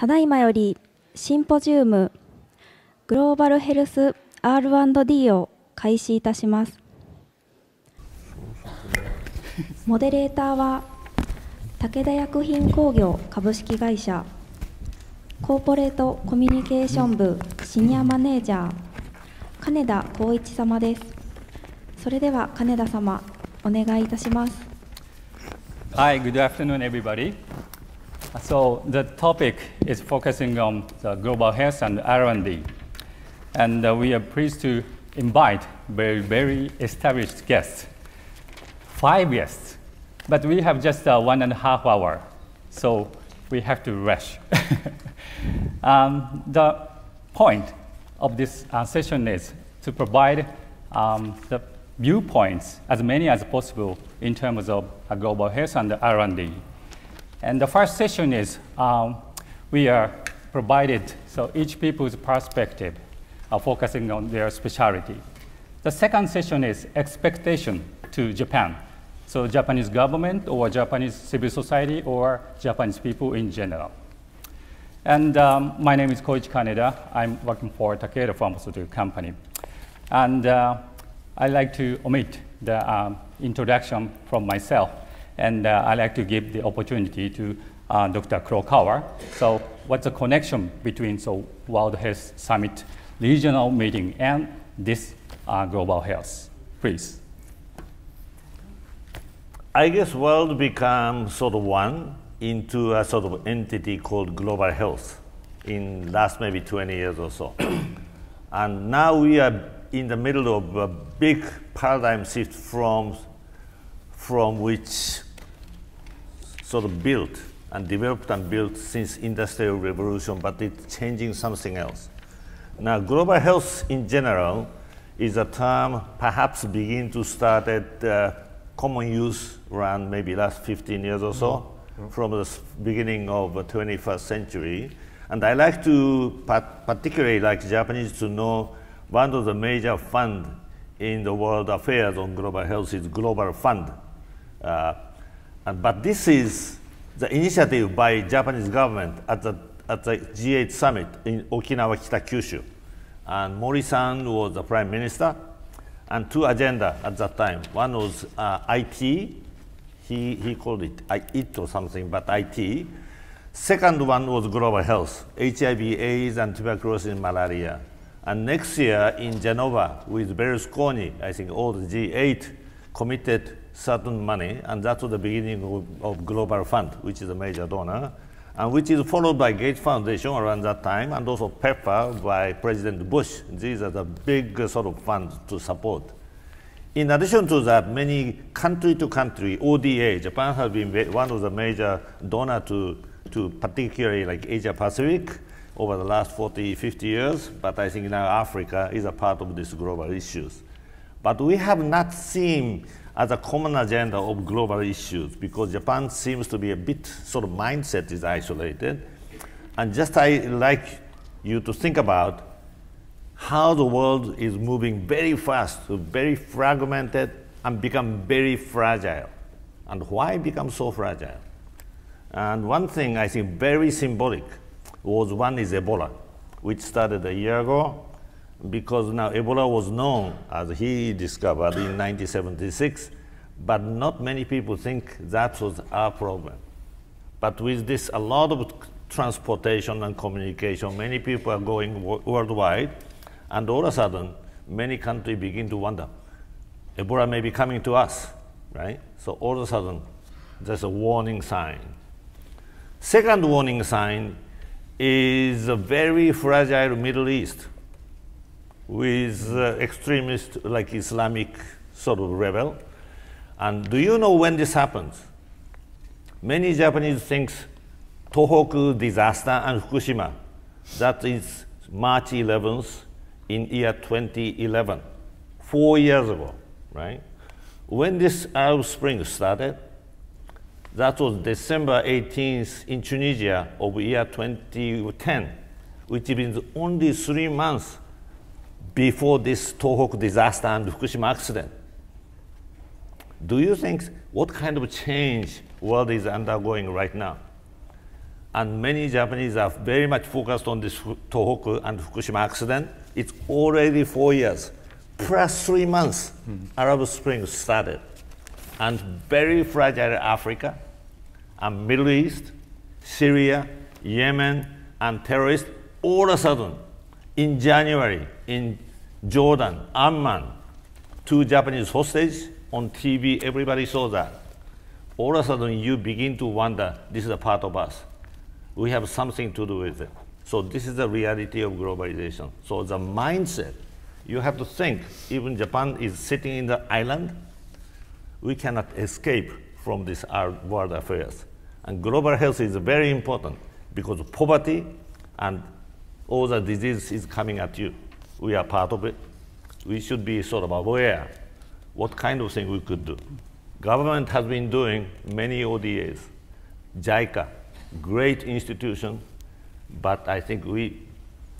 ただいまよりシンポジウムグローバルヘルス R&D を開始いたします。モデレーターは武田薬品工業株式会社コーポレートコミュニケーション部シニアマネージャー金田光一様です。それでは金田様、お願いいたします。Hi, good afternoon, everybody. So the topic is focusing on the global health and R&D. And we are pleased to invite very established guests, 5 guests. But we have just 1.5 hours, so we have to rush. The point of this session is to provide the viewpoints, as many as possible, in terms of global health and R&D. And the first session is we are provided, so each people's perspective focusing on their specialty. The second session is expectation to Japan. So Japanese government or Japanese civil society or Japanese people in general. And my name is Koichi Kaneda. I'm working for Takeda Pharmaceutical Company. And I'd like to omit the introduction from myself. And I'd like to give the opportunity to Dr. Kurokawa. So what's the connection between World Health Summit regional meeting and this global health? Please. I guess world became sort of one into a sort of entity called global health in last maybe 20 years or so. And now we are in the middle of a big paradigm shift from which sort of built and developed and built since Industrial Revolution, but it's changing something else. Now, global health in general is a term perhaps begin to start at common use around maybe last 15 years or so, from the beginning of the 21st century. And I like to particularly like Japanese to know one of the major funds in the world affairs on global health is Global Fund. But this is the initiative by Japanese government at the GHIT summit in Okinawa, Kita-Kyushu. And Mori-san was the prime minister, and 2 agendas at that time. One was IT, he called it IT or something, but IT. Second one was global health, HIV, AIDS, and tuberculosis and malaria. And next year in Genova with Berlusconi, I think all the G8 committed certain money, and that was the beginning of Global Fund, which is a major donor, and which is followed by Gates Foundation around that time, and also PEPFAR by President Bush. These are the big sort of funds to support. In addition to that, many country to country, ODA, Japan has been one of the major donors to particularly like Asia Pacific over the last 40, 50 years, but I think now Africa is a part of these global issues. But we have not seen as a common agenda of global issues because Japan seems to be a bit sort of mindset is isolated. And just I like you to think about how the world is moving very fast, very fragmented, and become very fragile. And why become so fragile? And one thing I think very symbolic was one is Ebola, which started a year ago, because now Ebola was known as he discovered in 1976, but not many people think that was our problem. But with this, a lot of transportation and communication, many people are going worldwide, and all of a sudden, many countries begin to wonder, Ebola may be coming to us, right? So all of a sudden, there's a warning sign. Second warning sign is a very fragile Middle East with extremists like Islamic sort of rebel. And do you know when this happens? Many Japanese think Tohoku disaster and Fukushima, that is March 11th in year 2011, 4 years ago, right? When this Arab Spring started, that was December 18th in Tunisia of year 2010, which means only 3 months before this Tohoku disaster and Fukushima accident. Do you think what kind of change world is undergoing right now? and many Japanese are very much focused on this Tohoku and Fukushima accident. It's already 4 years, plus 3 months, Arab Spring started. And very fragile Africa, and Middle East, Syria, Yemen, and terrorists, all of a sudden, in January, in Jordan, Amman, 2 Japanese hostages on TV, everybody saw that. All of a sudden, you begin to wonder, this is a part of us. We have something to do with it. So this is the reality of globalization. So the mindset, you have to think, even Japan is sitting in the island, we cannot escape from this world affairs. And global health is very important because poverty and all the disease is coming at you. We are part of it. We should be sort of aware what kind of thing we could do. Government has been doing many ODAs. JICA, great institution, but I think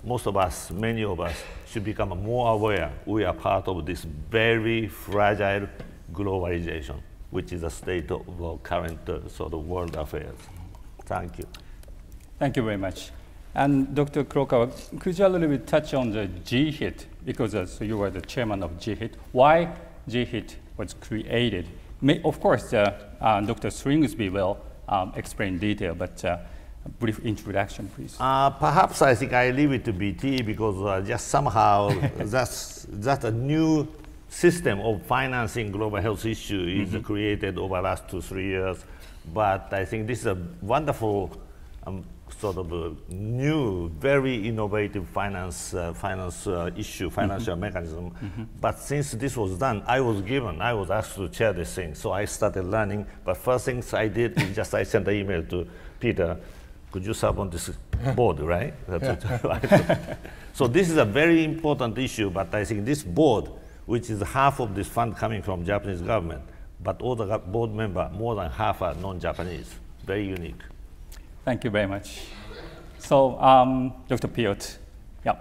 most of us, many of us, should become more aware we are part of this very fragile globalization, which is a state of current sort of world affairs. Thank you. Thank you very much. And Dr. Kurokawa, could you a little bit touch on the GHIT, because so you were the chairman of GHIT. Why GHIT was created? Of course, Dr. Sringsby will explain detail, but a brief introduction, please. Perhaps I think I leave it to BT because just somehow that's a new system of financing global health issue is created over the last 2-3 years. But I think this is a wonderful sort of a new, very innovative financial mechanism. But since this was done, I was asked to chair this thing. So I started learning. But first things I did is just I sent an email to Peter, could you serve on this board, right? So this is a very important issue, but I think this board, which is half of this fund coming from Japanese government, but all the board members, more than half are non-Japanese. Very unique. Thank you very much. So, Dr. Piot, yeah.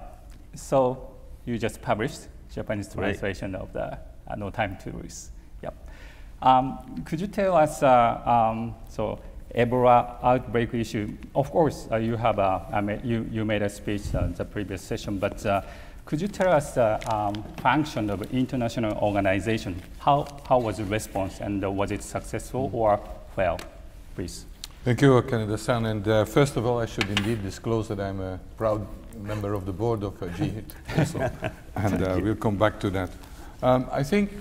So you just published Japanese translation of the No Time to Lose. Yeah. Could you tell us, so Ebola outbreak issue? Of course, you have you made a speech in the previous session, but could you tell us the function of international organization? How was the response, and was it successful or fail? Please. Thank you, Kaneda-san. And first of all, I should indeed disclose that I'm a proud member of the board of GHIT also, and we'll come back to that. I think,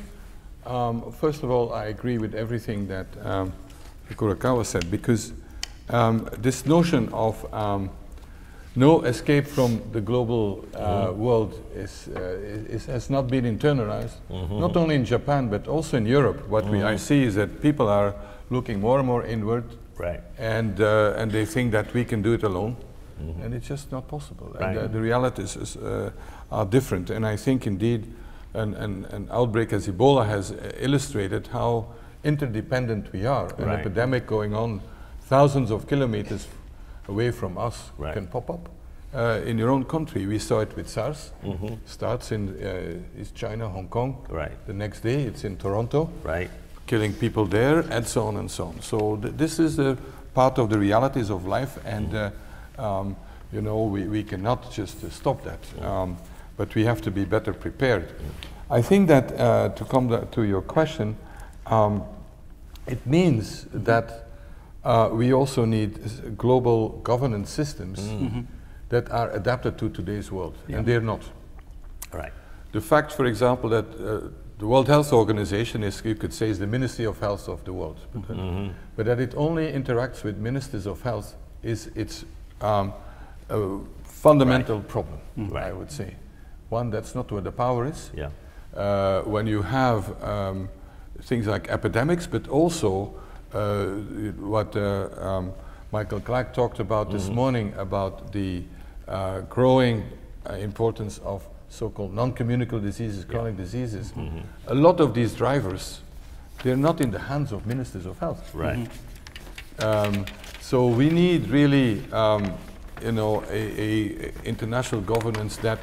first of all, I agree with everything that Kurokawa said, because this notion of no escape from the global world has not been internalized, not only in Japan, but also in Europe. What I see is that people are looking more and more inward, and they think that we can do it alone, and it's just not possible. And the realities are different, and I think indeed an outbreak as Ebola has illustrated how interdependent we are. An epidemic going on thousands of kilometers away from us can pop up in your own country. We saw it with SARS. Starts in East China, Hong Kong. The next day it's in Toronto, killing people there, and so on and so on. So this is a part of the realities of life, and you know, we cannot just stop that, but we have to be better prepared. I think that to come to your question, it means that we also need global governance systems that are adapted to today's world, and they're not. The fact, for example, that the World Health Organization is, you could say, is the Ministry of Health of the world, but that it only interacts with ministers of health is its a fundamental problem, I would say. One, that's not where the power is. When you have things like epidemics, but also what Michael Clark talked about this morning about the growing importance of so-called non-communicable diseases, chronic diseases. A lot of these drivers, they're not in the hands of ministers of health. So we need really, you know, a international governance that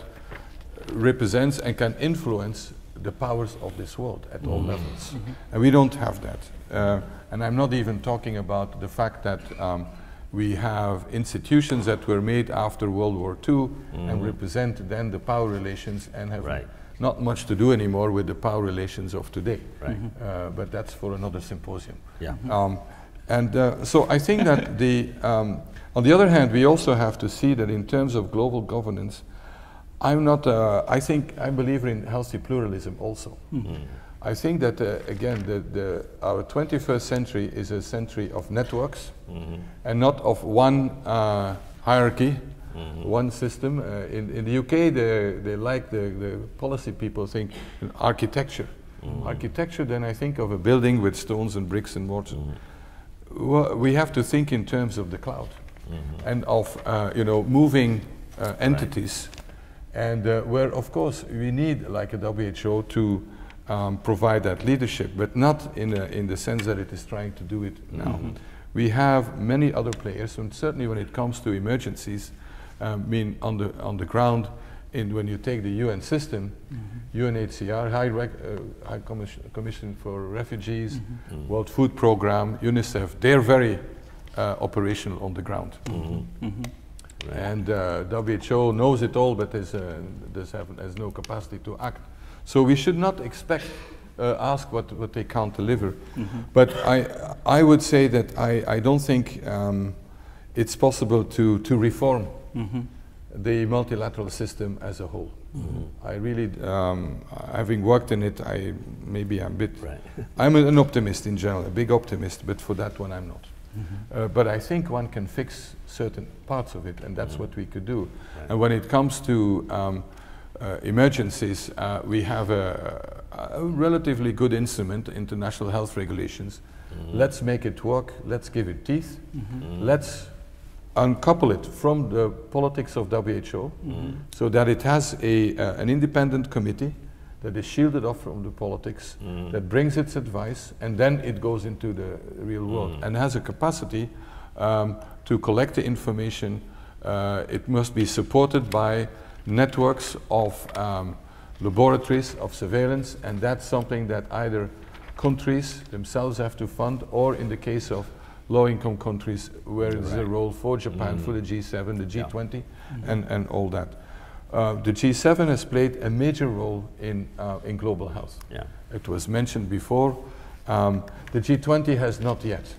represents and can influence the powers of this world at all levels. And we don't have that. And I'm not even talking about the fact that We have institutions that were made after World War II and represent then the power relations and have not much to do anymore with the power relations of today. But that's for another symposium. So I think that on the other hand, we also have to see that in terms of global governance, I believe in healthy pluralism also. I think that, again, our 21st century is a century of networks and not of one hierarchy, one system. In the UK, they like the policy people think architecture. Architecture, then I think of a building with stones and bricks and mortar. We have to think in terms of the cloud and of moving entities, and where, of course, we need, like a WHO, to provide that leadership, but not in the sense that it is trying to do it now. We have many other players, and certainly when it comes to emergencies, on the ground, when you take the UN system, UNHCR, High Commission for Refugees, World Food Programme, UNICEF, they're very operational on the ground. And WHO knows it all, but has no capacity to act. So we should not ask what they can't deliver. But I would say that I don't think it's possible to reform the multilateral system as a whole. I really, having worked in it, maybe I'm a bit, I'm an optimist in general, a big optimist, but for that one I'm not. But I think one can fix certain parts of it, and that's what we could do. And when it comes to emergencies, we have a relatively good instrument, international health regulations. Let's make it work, let's give it teeth, let's uncouple it from the politics of WHO so that it has an independent committee that is shielded off from the politics, that brings its advice, and then it goes into the real world and has a capacity to collect the information. It must be supported by networks of laboratories of surveillance, and that's something that either countries themselves have to fund, or in the case of low-income countries, where there's a role for Japan, for the G7, the G20, and all that. The G7 has played a major role in global health. It was mentioned before. The G20 has not yet.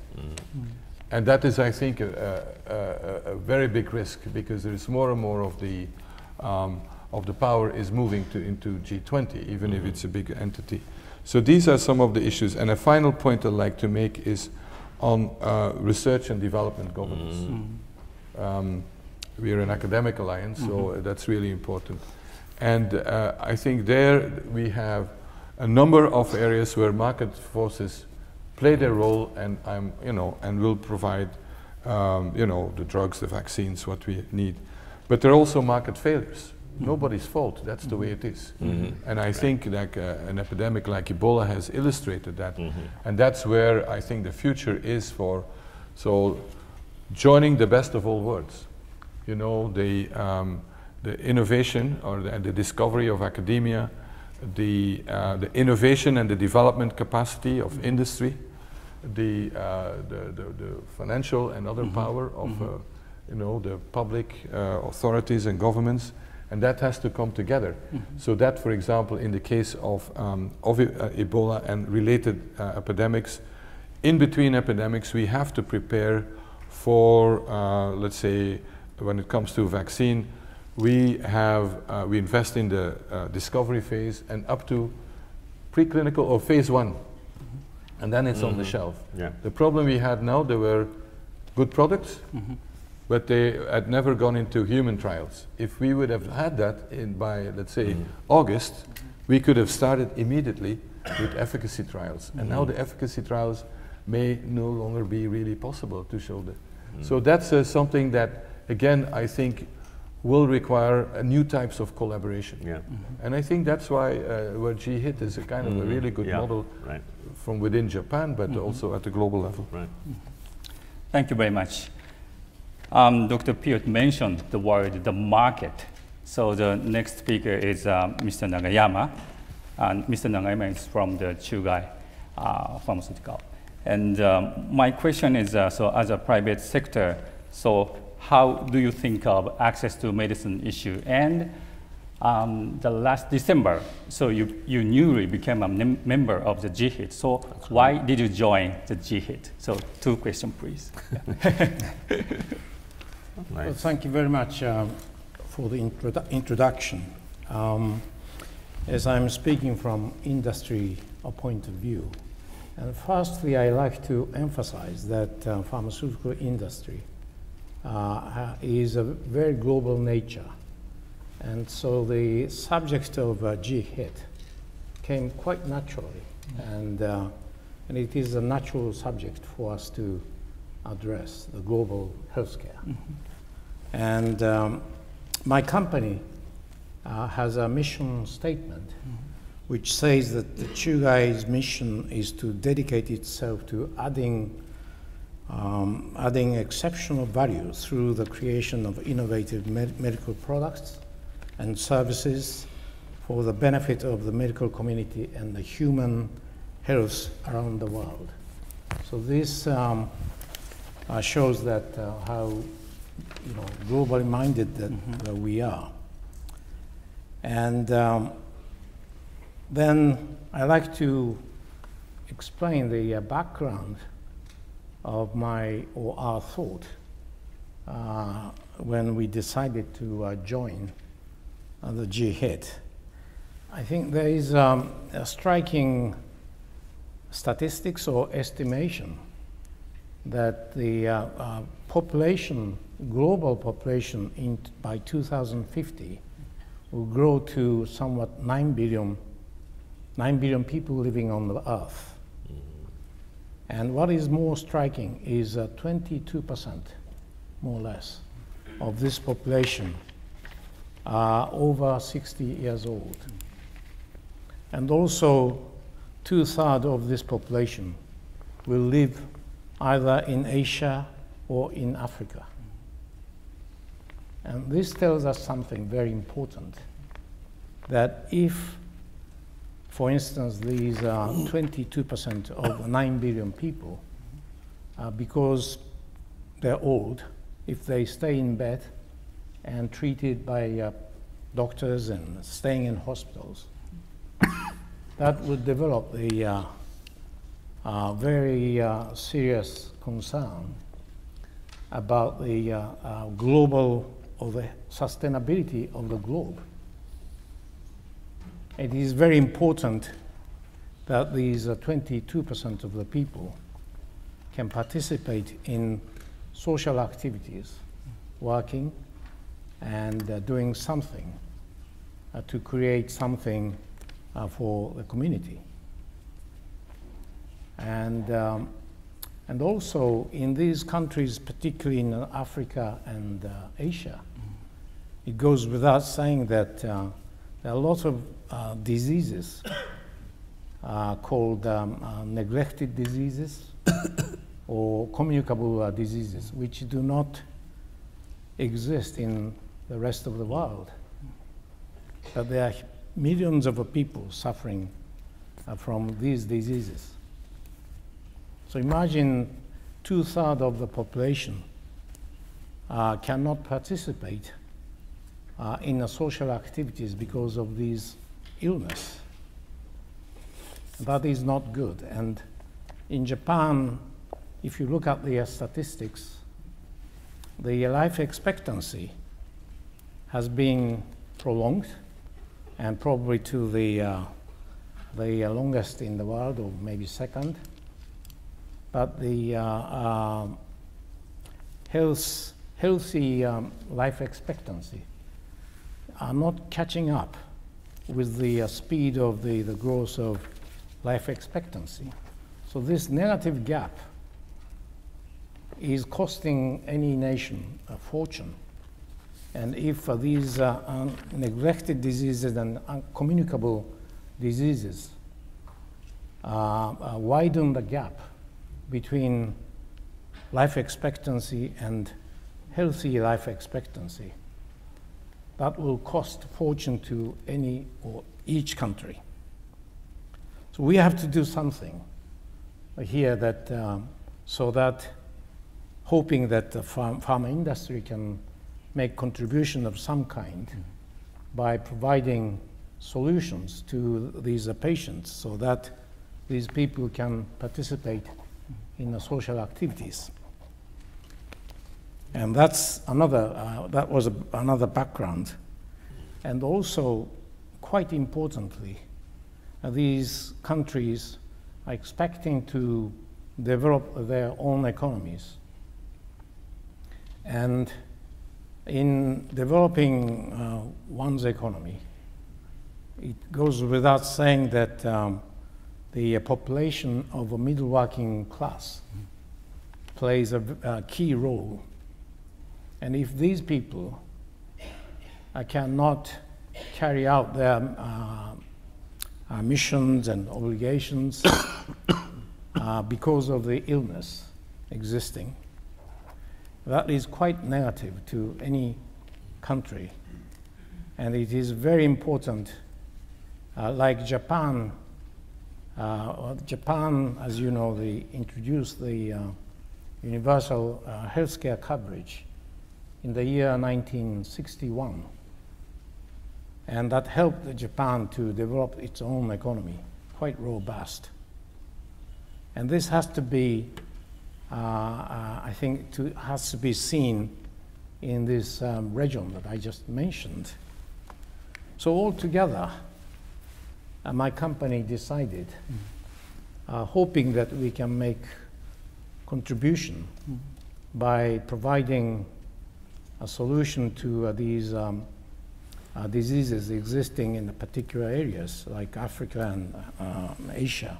And that is, I think, a very big risk, because there is more and more of the power is moving into G20, even if it's a big entity. So these are some of the issues. And a final point I'd like to make is on research and development governance. We are an academic alliance, so that's really important. And I think there we have a number of areas where market forces play their role, and and will provide, the drugs, the vaccines, what we need. But there are also market failures. Nobody's fault. That's the way it is. And I think like an epidemic like Ebola has illustrated that. And that's where I think the future is for. So joining the best of all worlds. The innovation or the discovery of academia, the innovation and the development capacity of industry, the financial and other power of the public authorities and governments, and that has to come together. So that, for example, in the case of Ebola and related epidemics, in between epidemics, we have to prepare for, let's say, when it comes to vaccine, we invest in the discovery phase and up to preclinical or phase 1, and then it's on the shelf. The problem we had now, there were good products, but they had never gone into human trials. If we would have had that by, let's say, August, we could have started immediately with efficacy trials. And now the efficacy trials may no longer be really possible to show that. So that's something that, again, I think will require new types of collaboration. And I think that's why where GHIT is a kind of a really good model from within Japan, but also at the global level. Thank you very much. Dr. Piot mentioned the word, the market. So the next speaker is Mr. Nagayama. And Mr. Nagayama is from the Chugai pharmaceutical. And my question is, so as a private sector So how do you think of access to medicine issue? And the last December, so you newly became a member of the GHIT. So why did you join the GHIT? So 2 questions, please. Nice. Well, thank you very much for the introduction. As I'm speaking from industry point of view, and firstly, I like to emphasize that pharmaceutical industry is a very global nature. And so the subject of GHIT came quite naturally, and it is a natural subject for us to address, the global healthcare. And my company has a mission statement which says that the Chugai's mission is to dedicate itself to adding exceptional value through the creation of innovative medical products and services for the benefit of the medical community and the human health around the world. So this shows that how globally minded that we are. And then I like to explain the background of our thought when we decided to join the GHIT. I think there is a striking statistics or estimation that the global population by 2050 will grow to somewhat 9 billion people living on the earth. And what is more striking is 22%, more or less, of this population are over 60 years old. And also 2/3 of this population will live either in Asia or in Africa. And this tells us something very important, that if, for instance, these are 22% of 9 billion people, because they're old, if they stay in bed and treated by doctors and staying in hospitals, that would develop the very serious concern about the global or the sustainability of the globe. It is very important that these 22% of the people can participate in social activities, working and doing something to create something for the community. And also in these countries, particularly in Africa and Asia, it goes without saying that there are a lot of diseases called neglected diseases or communicable diseases, which do not exist in the rest of the world. But there are millions of people suffering from these diseases. So imagine 2/3 of the population cannot participate in social activities because of these illness. That is not good. And in Japan, if you look at the statistics, the life expectancy has been prolonged and probably to the longest in the world, or maybe second. But the healthy life expectancy are not catching up with the speed of the growth of life expectancy. So this negative gap is costing any nation a fortune. And if these neglected diseases and uncommunicable diseases widen the gap between life expectancy and healthy life expectancy, that will cost fortune to any or each country. So we have to do something here that so that hoping that the pharma industry can make contribution of some kind by providing solutions to these patients so that these people can participate in the social activities. And that's another, that was another background. And also, quite importantly, these countries are expecting to develop their own economies. And in developing one's economy, it goes without saying that the population of a middle working class plays a key role. And if these people cannot carry out their missions and obligations because of the illness existing, that is quite negative to any country. And it is very important, like Japan. Japan, as you know, they introduced the universal healthcare coverage in the year 1961. And that helped Japan to develop its own economy, quite robust. And this has to be, I think, has to be seen in this region that I just mentioned. So altogether, my company decided, hoping that we can make contribution by providing a solution to these diseases existing in the particular areas like Africa and Asia.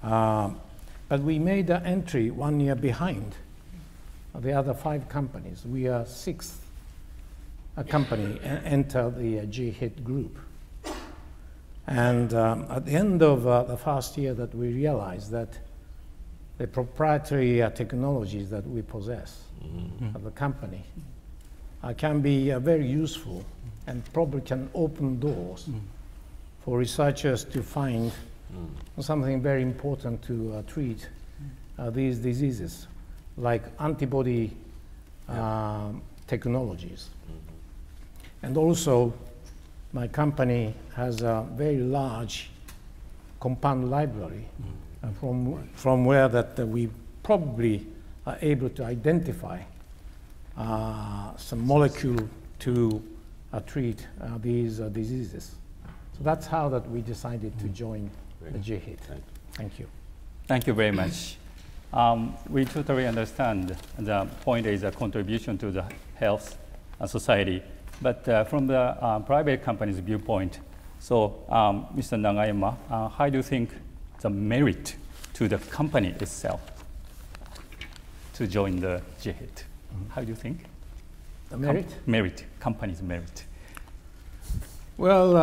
But we made an entry 1 year behind the other 5 companies. We are 6th company enter the GHIT group. And at the end of the first year that we realized that the proprietary technologies that we possess of the company can be very useful and probably can open doors for researchers to find something very important to treat these diseases, like antibody technologies. And also, my company has a very large compound library from where that we probably are able to identify some molecule to treat these diseases. So that's how that we decided to join the GHIT. Thank you. Thank you very much. We totally understand the point is a contribution to the health society. But from the private company's viewpoint, so Mr. Nagayama, how do you think the merit to the company itself to join the GHIT? How do you think? The merit? Merit, company's merit. Well,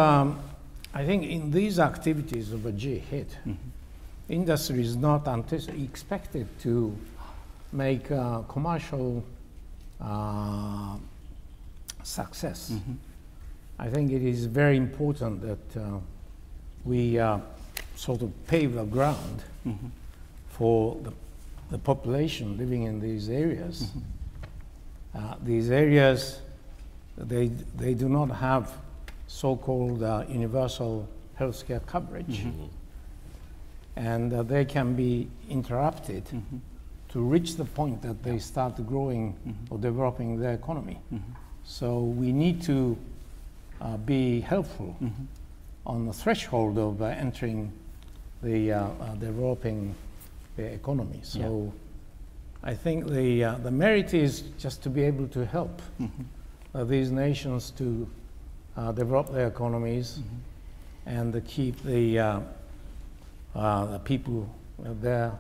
I think in these activities of a GHIT, industry is not expected to make commercial success. I think it is very important that we sort of pave the ground for the population living in these areas. These areas, they do not have so-called universal healthcare coverage. And they can be interrupted to reach the point that they start growing or developing their economy. So we need to be helpful on the threshold of entering the developing the economy. So I think the merit is just to be able to help these nations to develop their economies and to keep the people there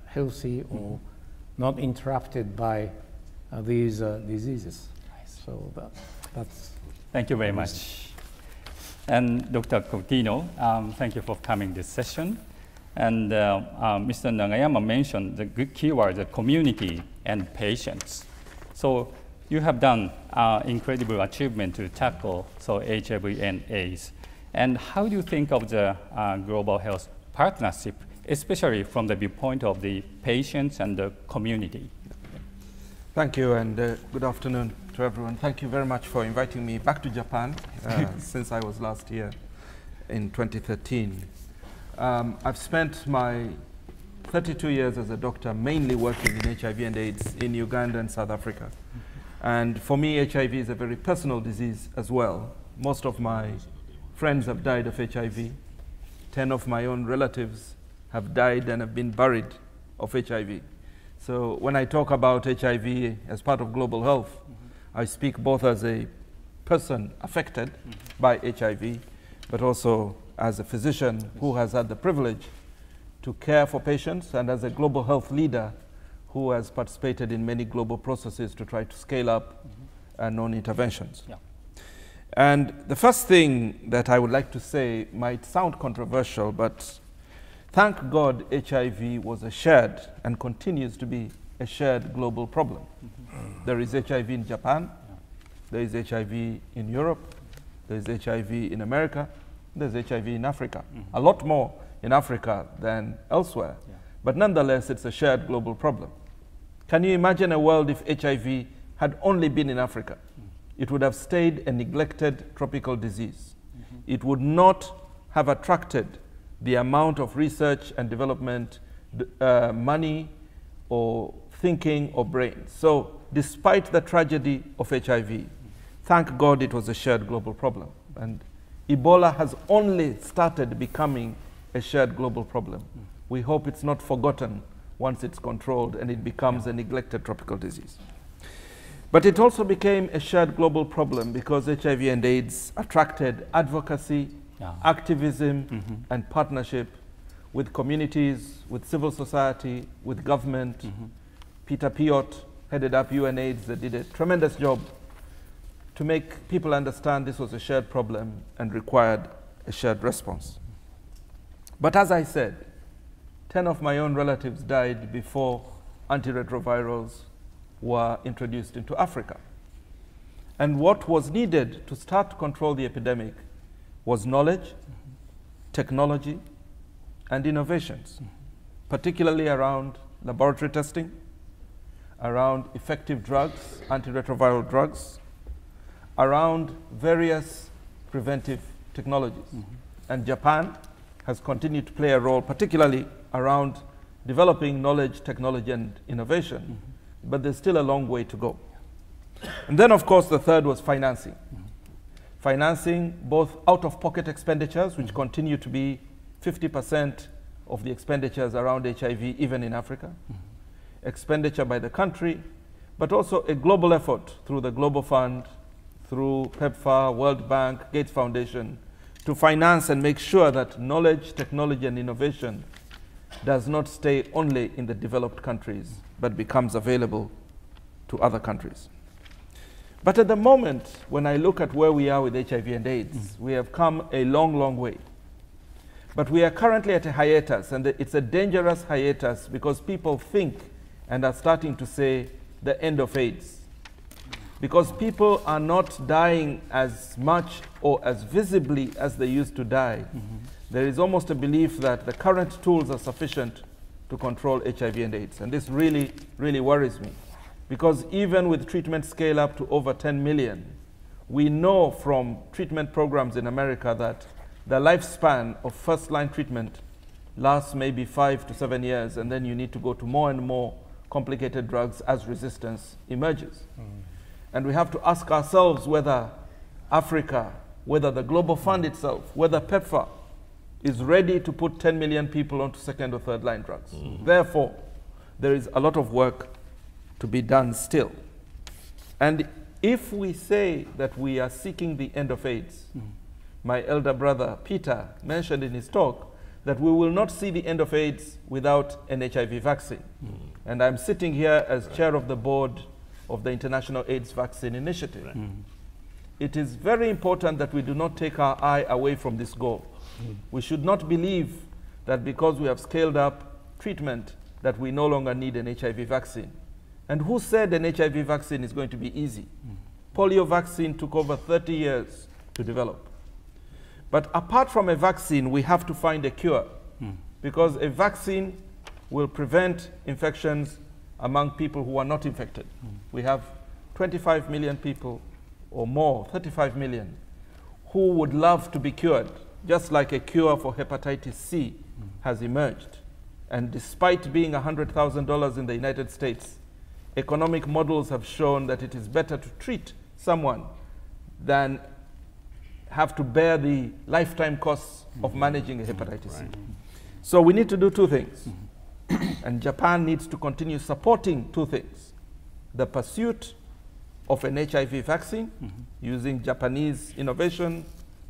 healthy or not interrupted by these diseases. So that's. Thank you very much. And Dr. Cottino, thank you for coming this session. And Mr. Nagayama mentioned the good keywords, the community and patients. So you have done incredible achievement to tackle HIV and AIDS. And how do you think of the global health partnership, especially from the viewpoint of the patients and the community? Thank you, and good afternoon to everyone. Thank you very much for inviting me back to Japan since I was last here in 2013. I've spent my 32 years as a doctor mainly working in HIV and AIDS in Uganda and South Africa. And for me, HIV is a very personal disease as well. Most of my friends have died of HIV. 10 of my own relatives have died and have been buried of HIV. So when I talk about HIV as part of global health, I speak both as a person affected by HIV, but also as a physician who has had the privilege to care for patients, and as a global health leader who has participated in many global processes to try to scale up known interventions. Yeah. And the first thing that I would like to say might sound controversial, but thank God HIV was a shared and continues to be a shared global problem. There is HIV in Japan, there is HIV in Europe, there is HIV in America, there's HIV in Africa. A lot more in Africa than elsewhere. Yeah. But nonetheless, it's a shared global problem. Can you imagine a world if HIV had only been in Africa? It would have stayed a neglected tropical disease. It would not have attracted the amount of research and development, money, or thinking, or brains. So despite the tragedy of HIV, thank God it was a shared global problem. And Ebola has only started becoming a shared global problem. We hope it's not forgotten once it's controlled and it becomes a neglected tropical disease. But it also became a shared global problem because HIV and AIDS attracted advocacy, activism, and partnership with communities, with civil society, with government. Peter Piot headed up UNAIDS that did a tremendous job to make people understand this was a shared problem and required a shared response. But as I said, 10 of my own relatives died before antiretrovirals were introduced into Africa. And what was needed to start to control the epidemic was knowledge, technology, and innovations, particularly around laboratory testing, around effective drugs, antiretroviral drugs, around various preventive technologies. And Japan has continued to play a role, particularly around developing knowledge, technology, and innovation. But there's still a long way to go. And then, of course, the third was financing. Financing both out-of-pocket expenditures, which continue to be 50% of the expenditures around HIV, even in Africa, expenditure by the country, but also a global effort through the Global Fund, through PEPFAR, World Bank, Gates Foundation, to finance and make sure that knowledge, technology, and innovation does not stay only in the developed countries, but becomes available to other countries. But at the moment, when I look at where we are with HIV and AIDS, we have come a long, long way. But we are currently at a hiatus, and it's a dangerous hiatus because people think and are starting to say the end of AIDS. Because people are not dying as much or as visibly as they used to die. There is almost a belief that the current tools are sufficient to control HIV and AIDS. And this really, really worries me. Because even with treatment scale up to over 10 million, we know from treatment programs in America that the lifespan of first-line treatment lasts maybe 5 to 7 years, and then you need to go to more and more complicated drugs as resistance emerges. And we have to ask ourselves whether Africa, whether the Global Fund itself, whether PEPFAR is ready to put 10 million people onto second or third line drugs. Therefore, there is a lot of work to be done still. And if we say that we are seeking the end of AIDS, my elder brother Peter mentioned in his talk that we will not see the end of AIDS without an HIV vaccine. And I'm sitting here as chair of the board of the International AIDS Vaccine Initiative. It is very important that we do not take our eye away from this goal. We should not believe that because we have scaled up treatment that we no longer need an HIV vaccine. And who said an HIV vaccine is going to be easy? Polio vaccine took over 30 years to develop. But apart from a vaccine, we have to find a cure, because a vaccine will prevent infections among people who are not infected. We have 25 million people or more, 35 million, who would love to be cured, just like a cure for hepatitis C has emerged. And despite being $100,000 in the United States, economic models have shown that it is better to treat someone than have to bear the lifetime costs of managing a hepatitis C. So we need to do two things. And Japan needs to continue supporting two things: the pursuit of an HIV vaccine using Japanese innovation,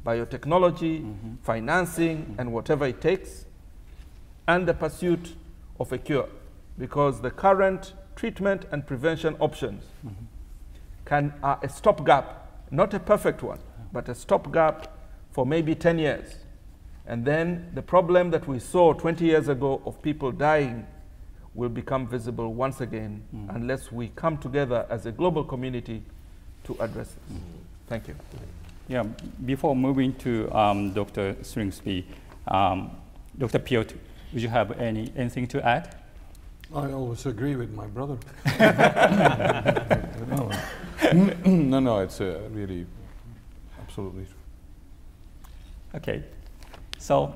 biotechnology, financing, and whatever it takes, and the pursuit of a cure, because the current treatment and prevention options are a stopgap, not a perfect one, but a stopgap for maybe 10 years. And then the problem that we saw 20 years ago of people dying will become visible once again unless we come together as a global community to address this. Thank you. Yeah, before moving to Dr. Sringsby, Dr. Piotr, would you have anything to add? I always agree with my brother. No, it's really absolutely true. Okay, so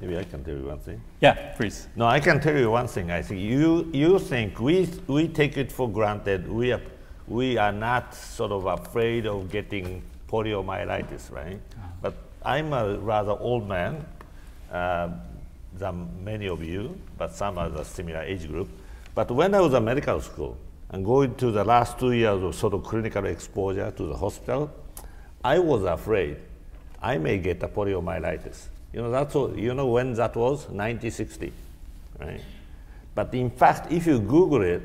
Maybe I can tell you one thing. yeah, please. No, I can tell you one thing. I think you think we take it for granted. We are not sort of afraid of getting poliomyelitis, right? But I'm a rather old man than many of you, but some are the similar age group. But when I was in medical school and going to the last 2 years of sort of clinical exposure to the hospital, I was afraid I may get a poliomyelitis. You know, that's all, you know when that was? 1960, right? But in fact, if you Google it,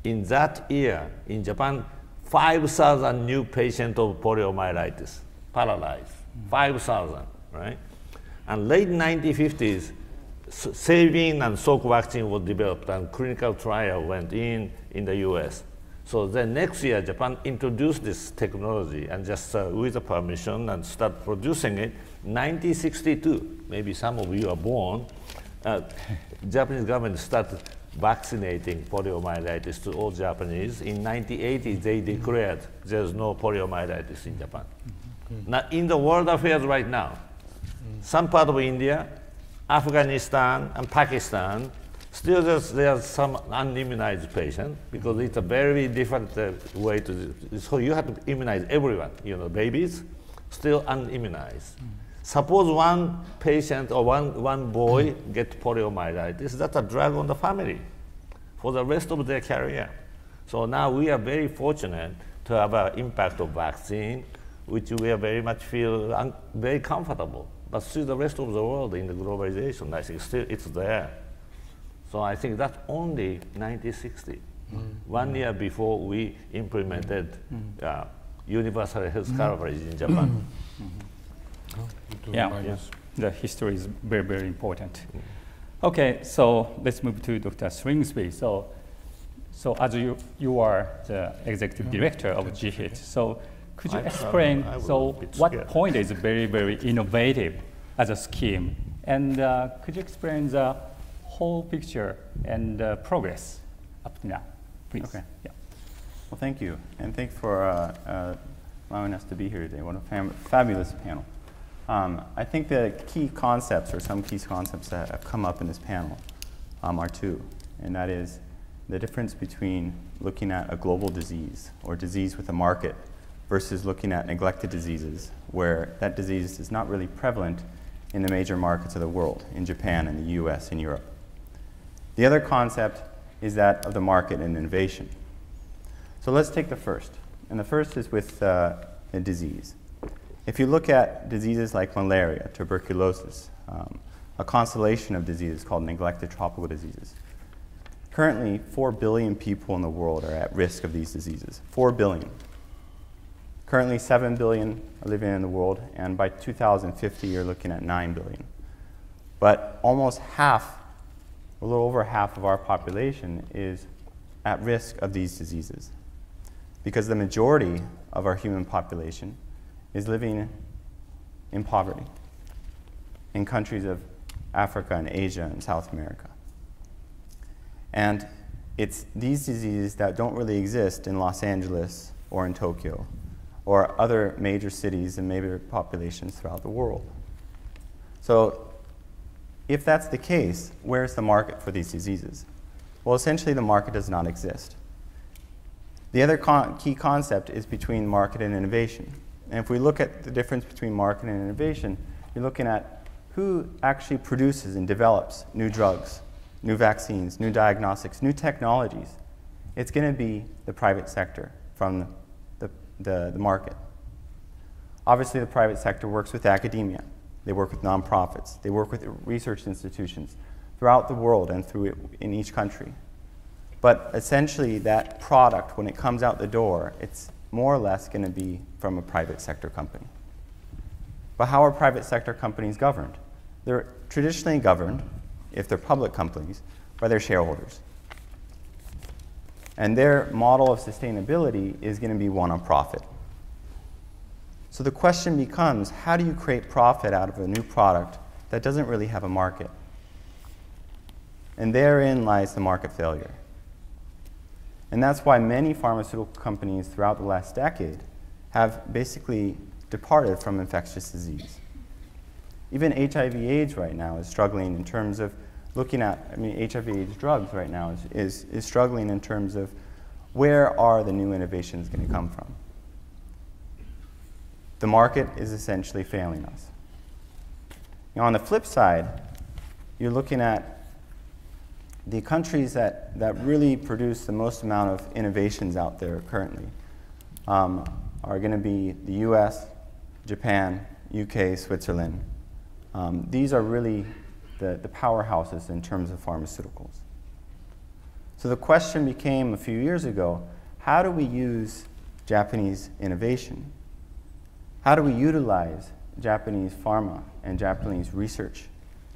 in that year, in Japan, 5,000 new patients of poliomyelitis, paralyzed, 5,000, right? And late 1950s, Sabin and Salk vaccine was developed and clinical trial went in the US. So then next year, Japan introduced this technology and just with the permission and start producing it. 1962, maybe some of you are born, Japanese government started vaccinating poliomyelitis to all Japanese. In 1980, they declared there's no poliomyelitis in Japan. Now, in the world affairs right now, some part of India, Afghanistan, and Pakistan, still there's some unimmunized patients because it's a very different way to do. So you have to immunize everyone, you know, babies, still unimmunized. Suppose one patient or one boy gets poliomyelitis, that's a drag on the family for the rest of their career. So now we are very fortunate to have an impact of vaccine, which we are very much feel very comfortable. But still the rest of the world in the globalization, I think still it's there. So I think that's only 1960, 1 year before we implemented universal health coverage in Japan. Yeah, the history is very, very important. Okay, so let's move to Dr. Sringsby. So as you are the executive director of GHIT, so could you explain, so what point is very, very innovative as a scheme? And could you explain the whole picture and progress up to now, please? Okay. Yeah. Well, thank you. And thanks for allowing us to be here today. What a fabulous panel. I think the key concepts, or some key concepts that have come up in this panel are two, and that is the difference between looking at a global disease or disease with a market versus looking at neglected diseases where that disease is not really prevalent in the major markets of the world, in Japan and the US and Europe. The other concept is that of the market and innovation. So let's take the first, and the first is with a disease. If you look at diseases like malaria, tuberculosis, a constellation of diseases called neglected tropical diseases, currently 4 billion people in the world are at risk of these diseases, 4 billion. Currently 7 billion are living in the world, and by 2050 you're looking at 9 billion. But almost half, a little over half of our population is at risk of these diseases because the majority of our human population is living in poverty in countries of Africa and Asia and South America. And it's these diseases that don't really exist in Los Angeles or in Tokyo or other major cities and major populations throughout the world. So if that's the case, where's the market for these diseases? Well, essentially the market does not exist. The other key concept is between market and innovation. And if we look at the difference between market and innovation, you're looking at who actually produces and develops new drugs, new vaccines, new diagnostics, new technologies. It's going to be the private sector from the market. Obviously, the private sector works with academia. They work with nonprofits. They work with research institutions throughout the world and in each country. But essentially, that product, when it comes out the door, it's more or less going to be from a private sector company. But how are private sector companies governed? They're traditionally governed, if they're public companies, by their shareholders. And their model of sustainability is going to be one on profit. So the question becomes, how do you create profit out of a new product that doesn't really have a market? And therein lies the market failure. And that's why many pharmaceutical companies throughout the last decade have basically departed from infectious disease. Even HIV/AIDS right now is struggling in terms of looking at, HIV/AIDS drugs right now is struggling in terms of where are the new innovations going to come from. The market is essentially failing us. Now, on the flip side, you're looking at the countries that really produce the most amount of innovations out there currently are going to be the US, Japan, UK, Switzerland. These are really the powerhouses in terms of pharmaceuticals. So the question became a few years ago, how do we use Japanese innovation? How do we utilize Japanese pharma and Japanese research,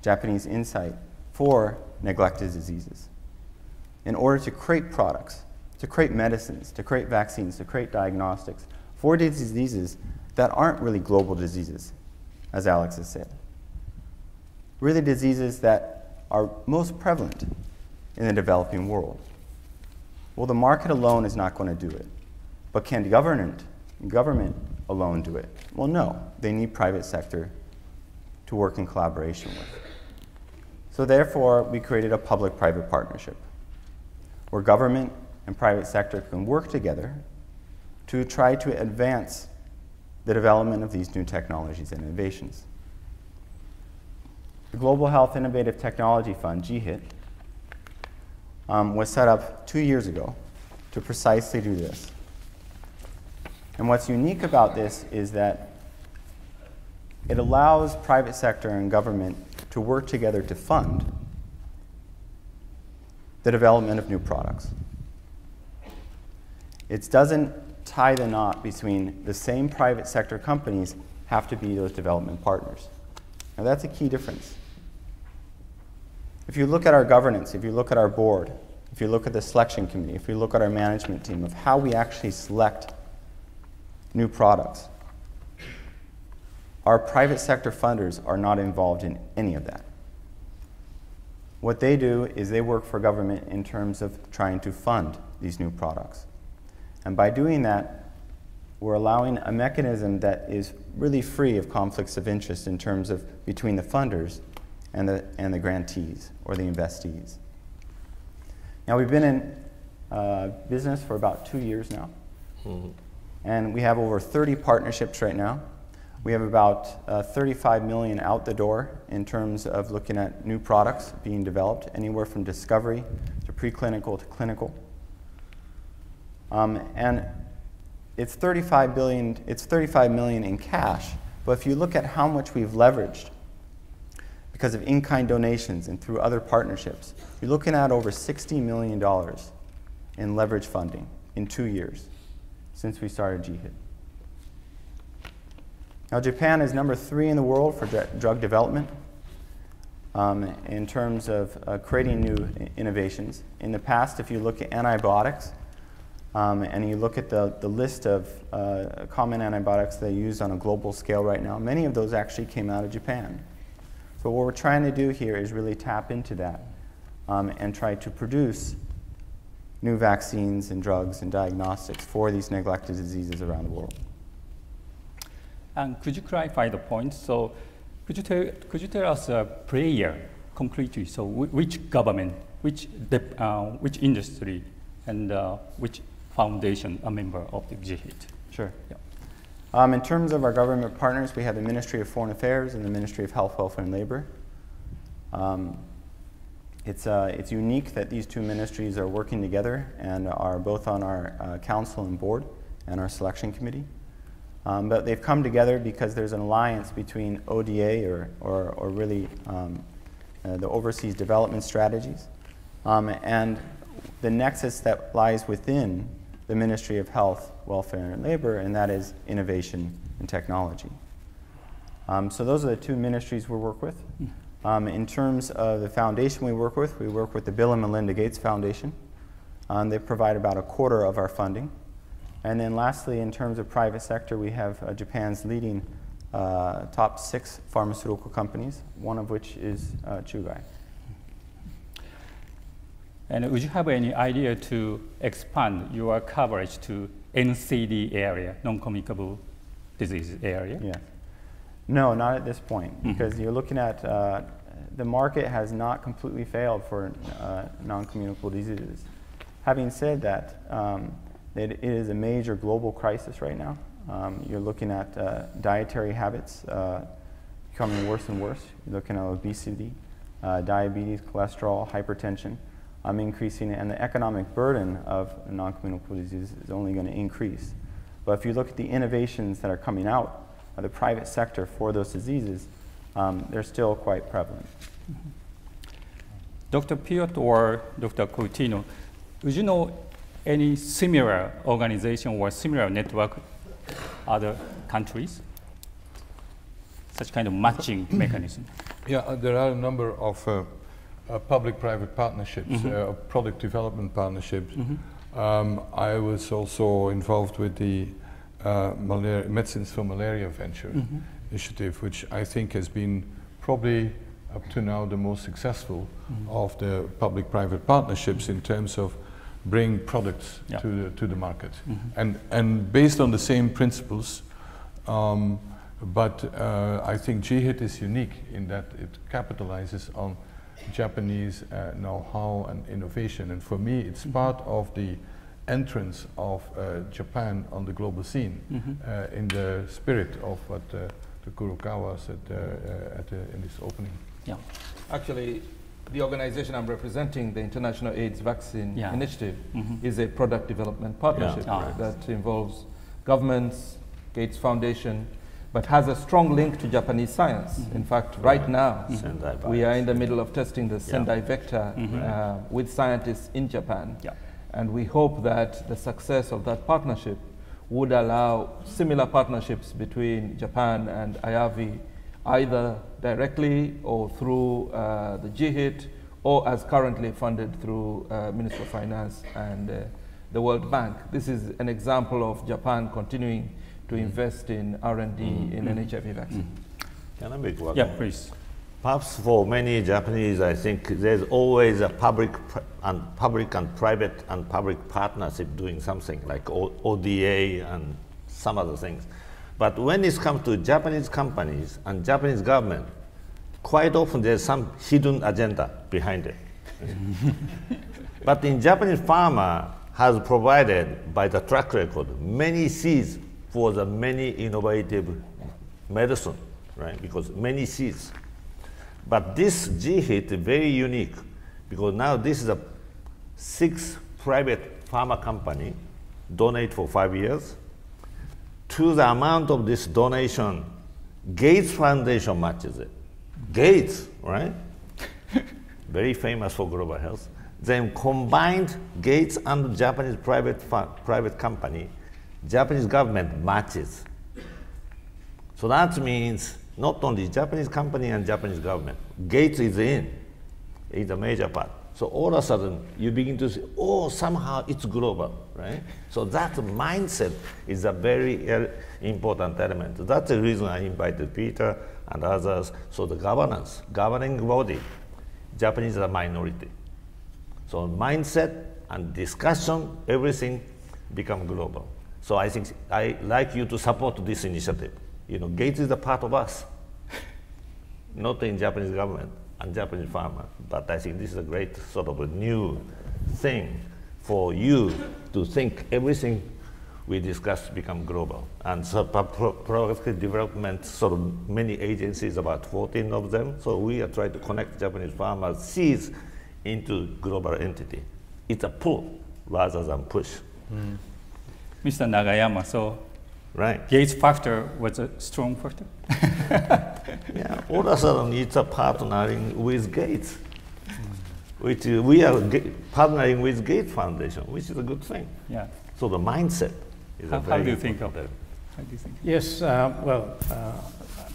Japanese insight for neglected diseases in order to create products, to create medicines, to create vaccines, to create diagnostics for these diseases that aren't really global diseases, as Alex has said. Really diseases that are most prevalent in the developing world. Well, the market alone is not going to do it. But can the government alone do it? Well, no. They need private sector to work in collaboration with. So therefore, we created a public-private partnership where government and private sector can work together to try to advance the development of these new technologies and innovations. The Global Health Innovative Technology Fund, GHIT, was set up 2 years ago to precisely do this. And what's unique about this is that it allows private sector and government to work together to fund the development of new products. It doesn't tie the knot between the same private sector companies have to be those development partners. Now that's a key difference. If you look at our governance, if you look at our board, if you look at the selection committee, if you look at our management team of how we actually select new products, our private sector funders are not involved in any of that. What they do is they work for government in terms of trying to fund these new products. And by doing that, we're allowing a mechanism that is really free of conflicts of interest in terms of between the funders and the grantees or the investees. Now, we've been in business for about 2 years now. Mm-hmm. And we have over 30 partnerships right now. We have about 35 million out the door in terms of looking at new products being developed, anywhere from discovery to preclinical to clinical. And it's 35 million in cash, but if you look at how much we've leveraged because of in-kind donations and through other partnerships, you're looking at over $60 million in leverage funding in 2 years since we started GHIT. Now, Japan is number 3 in the world for drug development in terms of creating new innovations. In the past, if you look at antibiotics, and you look at the list of common antibiotics they use on a global scale right now, many of those actually came out of Japan. So what we're trying to do here is really tap into that and try to produce new vaccines and drugs and diagnostics for these neglected diseases around the world. And could you clarify the point? So could you tell us a player concretely? So which government, which industry, and which foundation are member of the GHIT? Sure. Yeah. In terms of our government partners, we have the Ministry of Foreign Affairs and the Ministry of Health, Welfare, and Labor. It's unique that these two ministries are working together and are both on our council and board and our selection committee. But they've come together because there's an alliance between ODA or really the overseas development strategies and the nexus that lies within the Ministry of Health, Welfare, and Labor, and that is innovation and technology. So those are the two ministries we work with. In terms of the foundation we work with the Bill and Melinda Gates Foundation. They provide about 1/4 of our funding. And then lastly, in terms of private sector, we have Japan's leading top 6 pharmaceutical companies, one of which is Chugai. And would you have any idea to expand your coverage to NCD area, non-communicable disease area? Yeah. No, not at this point, because you're looking at the market has not completely failed for non-communicable diseases. Having said that, it is a major global crisis right now. You're looking at dietary habits becoming worse and worse. You're looking at obesity, diabetes, cholesterol, hypertension increasing, and the economic burden of non-communicable diseases is only going to increase. But if you look at the innovations that are coming out of the private sector for those diseases, they're still quite prevalent. Dr. Piot or Dr. Cottino, would you know any similar organization or similar network other countries? Such kind of matching mechanism. Yeah, there are a number of public-private partnerships, product development partnerships. I was also involved with the Medicines for Malaria Venture initiative, which I think has been probably up to now the most successful of the public-private partnerships in terms of bring products to the market. And based on the same principles, but I think GHIT is unique in that it capitalizes on Japanese know-how and innovation. And for me, it's part of the entrance of Japan on the global scene in the spirit of what the Kurokawa said in this opening. Yeah. Actually, the organization I'm representing, the International AIDS Vaccine Initiative, is a product development partnership that involves governments, Gates Foundation, but has a strong link to Japanese science. In fact, right now, we are in the middle of testing the Sendai vector with scientists in Japan. And we hope that the success of that partnership would allow similar partnerships between Japan and IAVI, either directly or through the GHIT, or as currently funded through Ministry of Finance and the World Bank. This is an example of Japan continuing to invest in R&D in an HIV vaccine. Can I make one? Yeah, please. Perhaps for many Japanese, I think there's always a public and private and public partnership doing something like ODA and some other things. But when it comes to Japanese companies and Japanese government, quite often there's some hidden agenda behind it. But in Japanese pharma has provided by the track record many seeds for the many innovative medicine, right? Because many seeds. But this GHIT is very unique because now this is a 6 private pharma company donate for 5 years. To the amount of this donation, Gates Foundation matches it. Gates, right? Very famous for global health. Then combined Gates and Japanese private company, Japanese government matches. So that means not only Japanese company and Japanese government, Gates is in, is a major part. So all of a sudden, you begin to see, oh, somehow it's global, right? So that mindset is a very important element. That's the reason I invited Peter and others. So the governing body, Japanese are a minority. So mindset and discussion, everything become global. So I think I like you to support this initiative. You know, GHIT is a part of us, not in Japanese government and Japanese farmers, but I think this is a great sort of a new thing for you to think everything we discuss become global. And so progressive development, sort of many agencies, about 14 of them, so we are trying to connect Japanese farmers' seeds into global entity. It's a pull rather than push. Mr. Nagayama, so right. GHIT factor was a strong factor? Yeah, all of a sudden it's a partnering with GHIT, which we are partnering with GHIT Foundation, which is a good thing. Yeah. So the mindset is how do you think of that? Yes,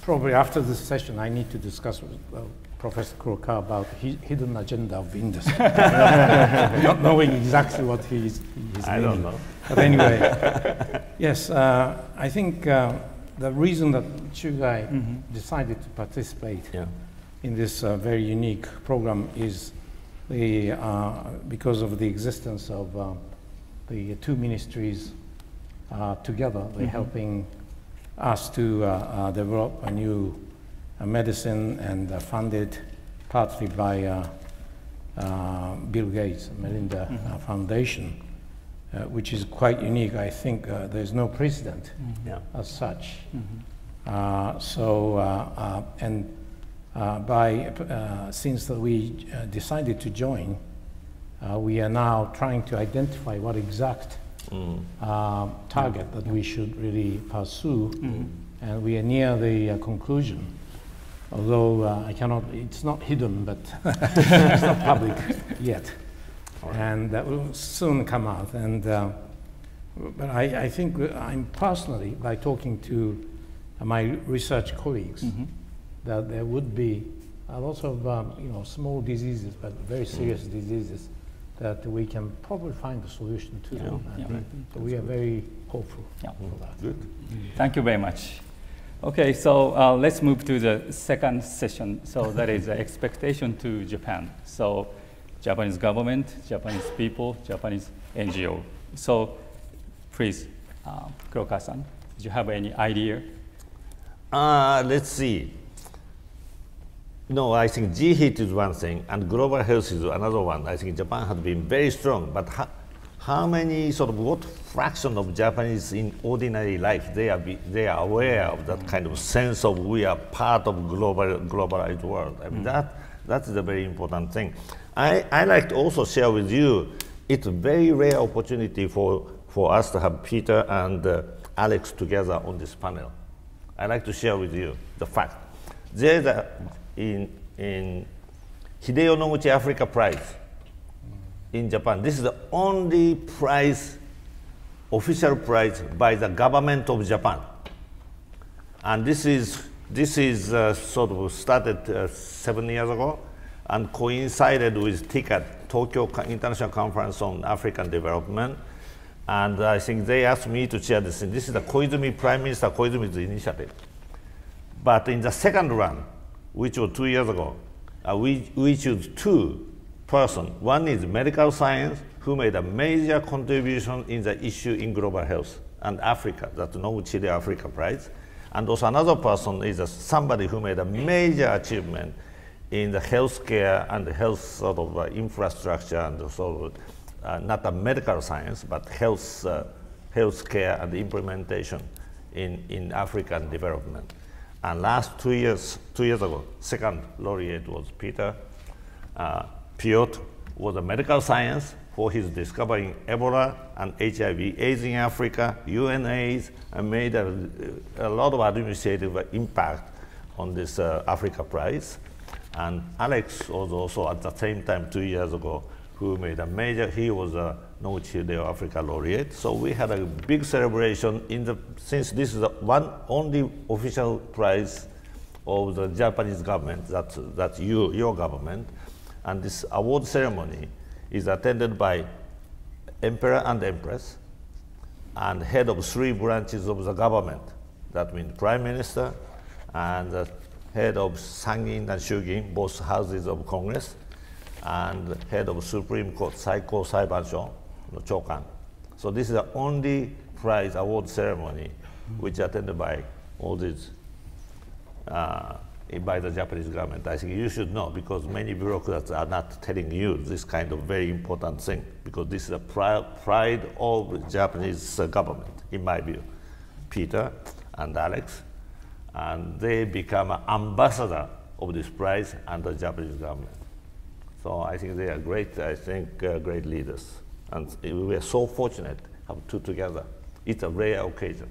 probably after this session I need to discuss with Professor Kurokawa about hidden agenda of industry. Not knowing exactly what he's I don't know. But anyway, yes, I think the reason that Chugai decided to participate in this very unique program is because of the existence of the two ministries together. They're helping us to develop a new medicine and funded partly by Bill Gates, Melinda Foundation, which is quite unique. I think there's no precedent as such. Since we decided to join, we are now trying to identify what exact target that we should really pursue, and we are near the conclusion. Although I cannot, it's not hidden, but it's not public yet, and that will soon come out. And but I think I'm personally, by talking to my research colleagues, that there would be a lot of small diseases, but very serious diseases, that we can probably find a solution to them. So we are very hopeful for that. Good. Thank you very much. Okay, so let's move to the second session. So that is expectation to Japan. So Japanese government, Japanese people, Japanese NGO. So please, Kurokawa-san, do you have any idea? Let's see. No, I think GHIT is one thing, and global health is another one. I think Japan has been very strong, but how many what fraction of Japanese in ordinary life they are aware of that kind of sense of we are part of globalized world. I mean that is a very important thing. I like to also share with you. It's a very rare opportunity for us to have Peter and Alex together on this panel. I like to share with you the fact there's in Hideo Noguchi Africa Prize in Japan. This is the only prize, official prize by the government of Japan, and this is sort of started 7 years ago, and coincided with TICAD, Tokyo International Conference on African Development, and I think they asked me to chair this. This is the Koizumi Prime Minister Koizumi's initiative, but in the second round, which was 2 years ago, we choose two persons. One is medical science, who made a major contribution in the issue in global health and Africa, that's Noguchi Africa Prize. And also another person is somebody who made a major achievement in the healthcare and the health sort of infrastructure and sort of, not a medical science, but healthcare and implementation in African development. And last 2 years ago, second laureate was Peter. Piotr was a medical science for his discovering Ebola and HIV/AIDS in Africa, UNAIDS, and made a lot of administrative impact on this Africa Prize. And Alex was also at the same time 2 years ago, who made a major, he was a Noguchi Africa laureate. So we had a big celebration since this is the one only official prize of the Japanese government, that's your government. And this award ceremony is attended by Emperor and Empress and head of 3 branches of the government. That means Prime Minister and the head of Sangin and Shugin, both houses of Congress, and head of Supreme Court, Saiko Saibansho, no Chokan. So this is the only prize award ceremony which attended by all these, by the Japanese government. I think you should know, because many bureaucrats are not telling you this kind of very important thing, because this is a pride of the Japanese government, in my view. Peter and Alex, and they become an ambassador of this prize under the Japanese government. So I think they are great, great leaders. And we are so fortunate to have two together. It's a rare occasion.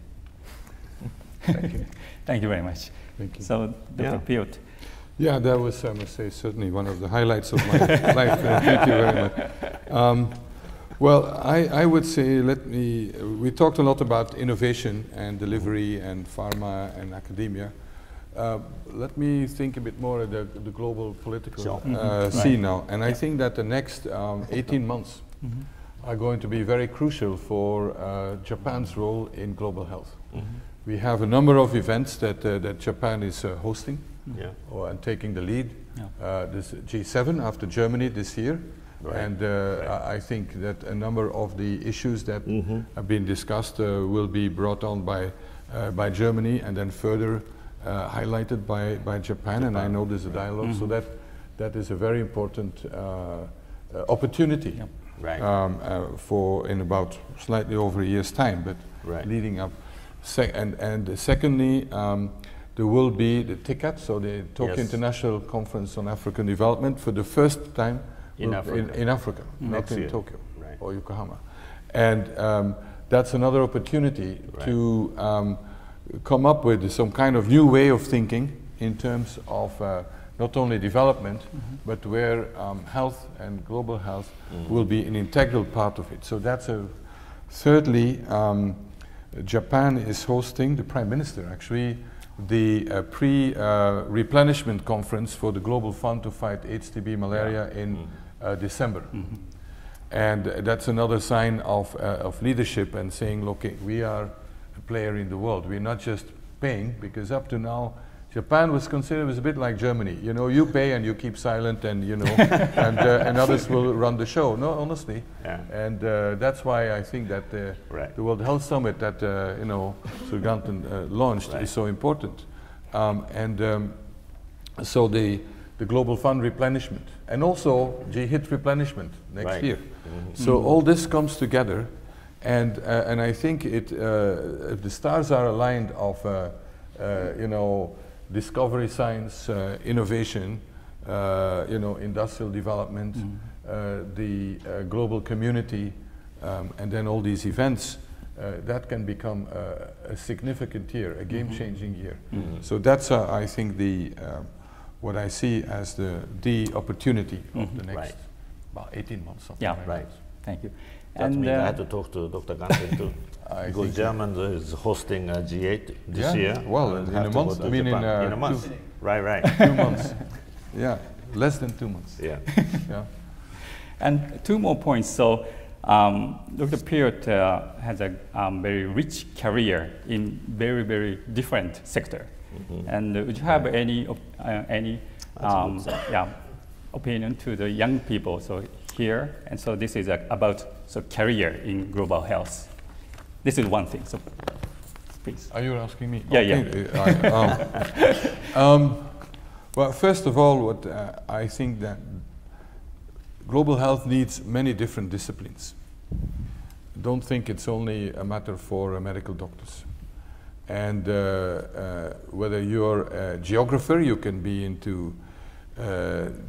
Thank you. Thank you very much. Thank you. So, Dr. Piot. Yeah, that was, I must say, certainly one of the highlights of my life. Thank you very much. Well, I would say, we talked a lot about innovation and delivery and pharma and academia. Let me think a bit more of the global political scene now. And I think that the next 18 months are going to be very crucial for Japan's role in global health. We have a number of events that Japan is hosting and taking the lead. This G7 after Germany this year. And I think that a number of the issues that have been discussed will be brought on by Germany and then further highlighted by Japan. And I know there's a dialogue, so that is a very important opportunity for in about slightly over a year's time, but leading up. Secondly, there will be the TICAD, so the Tokyo International Conference on African Development, for the first time in Africa, not in Tokyo or Yokohama. And that's another opportunity to come up with some kind of new way of thinking in terms of not only development, but where health and global health will be an integral part of it. So that's thirdly, Japan is hosting, the Prime Minister actually, the pre-replenishment conference for the Global Fund to fight AIDS, TB, malaria in December. And that's another sign of leadership and saying, look, we are a player in the world. We're not just paying, because up to now, Japan was considered as a bit like Germany. You know, you pay and you keep silent, and you know, and others will run the show. No, honestly, and that's why I think that the World Health Summit that you know, Sir Ganten launched is so important, so the Global Fund replenishment and also GHIT replenishment next year. So all this comes together, and I think if the stars are aligned of you know, discovery science, innovation, you know, industrial development, the global community, and then all these events, that can become a significant year, a game-changing year. So that's, I think, what I see as the opportunity of the next about 18 months. Thank you. That means I had to talk to Dr. Ganten too. Because Germany is hosting a G8 this year. Well, in a month. I mean, in a month. Right. 2 months. Yeah, less than 2 months. Yeah. And two more points. So, Dr. Piot has a very rich career in very different sector. And would you have any opinion to the young people? So here, and so this is about career in global health. This is one thing, so please. Are you asking me? Yeah. Well, first of all, what I think that global health needs many different disciplines. Don't think it's only a matter for medical doctors. And whether you're a geographer, you can be into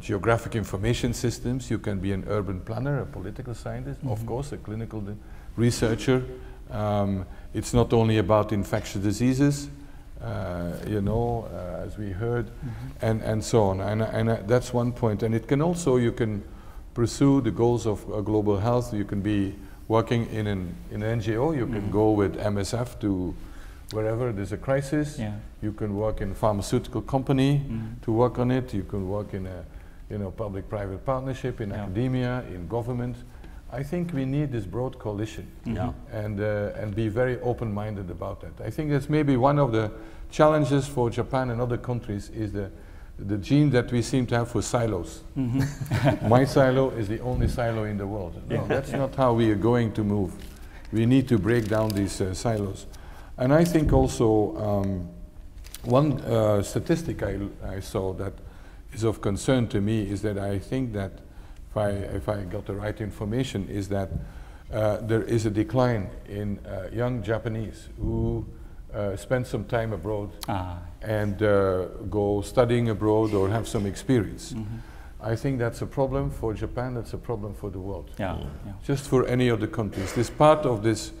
geographic information systems, you can be an urban planner, a political scientist, of course, a clinical researcher. It's not only about infectious diseases, you know, as we heard, and so on. And that's one point. And it can also, you can pursue the goals of global health. You can be working in an NGO. You can go with MSF to wherever there's a crisis. You can work in a pharmaceutical company to work on it. You can work in a public-private partnership, in academia, in government. I think we need this broad coalition and be very open-minded about that. I think that's maybe one of the challenges for Japan and other countries is the the gene that we seem to have for silos. My silo is the only silo in the world. No, that's not how we are going to move. We need to break down these silos. And I think also one statistic I saw that is of concern to me is that I think that if I got the right information, is that there is a decline in young Japanese who spend some time abroad and go studying abroad or have some experience. I think that's a problem for Japan, that's a problem for the world. Just for any of the countries. This part of this,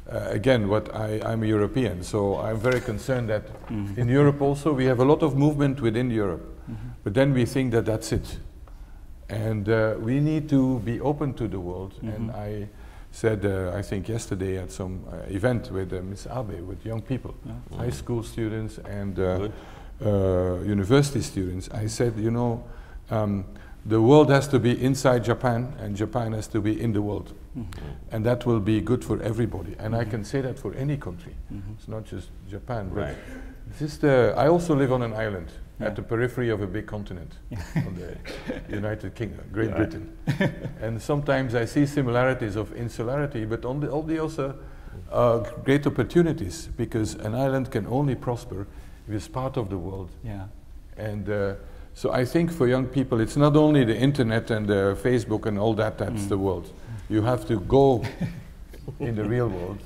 again, I'm a European, so I'm very concerned that in Europe also we have a lot of movement within Europe, but then we think that that's it. And we need to be open to the world. And I said, I think yesterday at some event with Ms. Abe, with young people, high school students and university students, I said, you know, the world has to be inside Japan and Japan has to be in the world. And that will be good for everybody. And I can say that for any country. It's not just Japan. But I also live on an island at the periphery of a big continent, on the United Kingdom, Great Britain. And sometimes I see similarities of insularity, but on the also great opportunities, because an island can only prosper if it's part of the world. And so I think for young people, it's not only the internet and Facebook and all that, that's the world. You have to go in the real world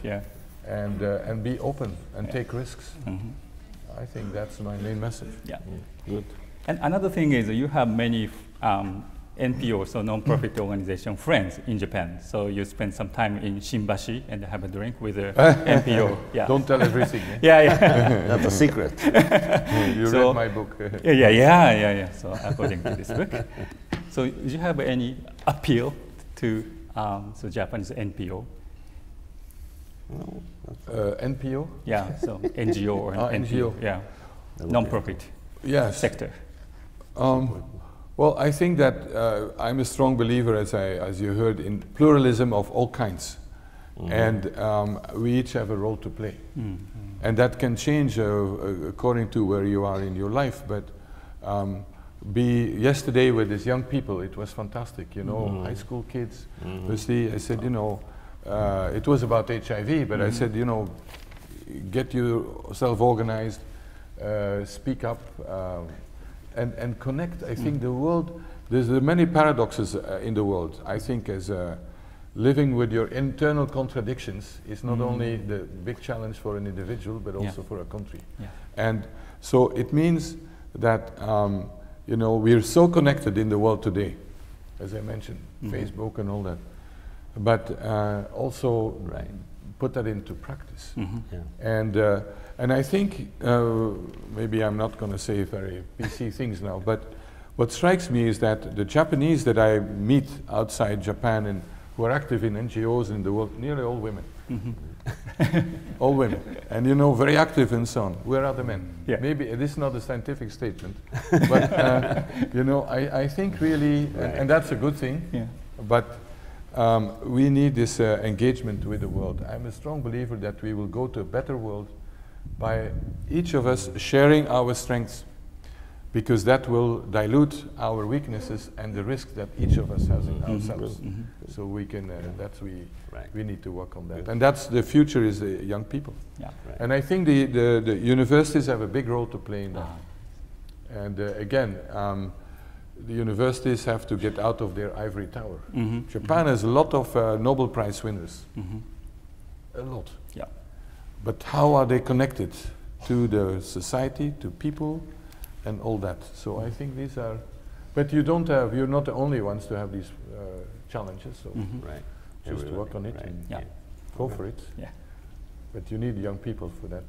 and be open and take risks. I think that's my main message. Good. And another thing is you have many NPO, so non-profit organization friends in Japan. So you spend some time in Shimbashi and have a drink with the NPO. Don't tell everything. That's a secret. You read my book. So according to this book. So do you have any appeal to so Japanese NPO? No. NPO? Yeah, so NGO or NPO. Non-profit sector. Well, I think that I'm a strong believer, as you heard, in pluralism of all kinds. And we each have a role to play. And that can change according to where you are in your life. But yesterday with these young people, it was fantastic, you know, high school kids. I said, you know, it was about HIV, but I said, you know, get yourself organized, speak up, and connect. I think the world, there's many paradoxes in the world. I think as living with your internal contradictions is not only the big challenge for an individual, but also for a country. And so it means that, you know, we're so connected in the world today, as I mentioned, Facebook and all that. But also put that into practice. And I think, maybe I'm not going to say very PC things now, but what strikes me is that the Japanese that I meet outside Japan and who are active in NGOs in the world, nearly all women. All women. And you know, very active and so on. Where are the men? Maybe it is not a scientific statement, but you know, I think really, and that's a good thing, but we need this engagement with the world. I'm a strong believer that we will go to a better world by each of us sharing our strengths, because that will dilute our weaknesses and the risk that each of us has in ourselves. So we can, we need to work on that. And that's the future, is the young people. And I think the universities have a big role to play in that. And again, the universities have to get out of their ivory tower. Japan has a lot of Nobel Prize winners. A lot. But how are they connected to the society, to people, and all that? So I think these are, but you're not the only ones to have these challenges. So just work on it and go for it. But you need young people for that.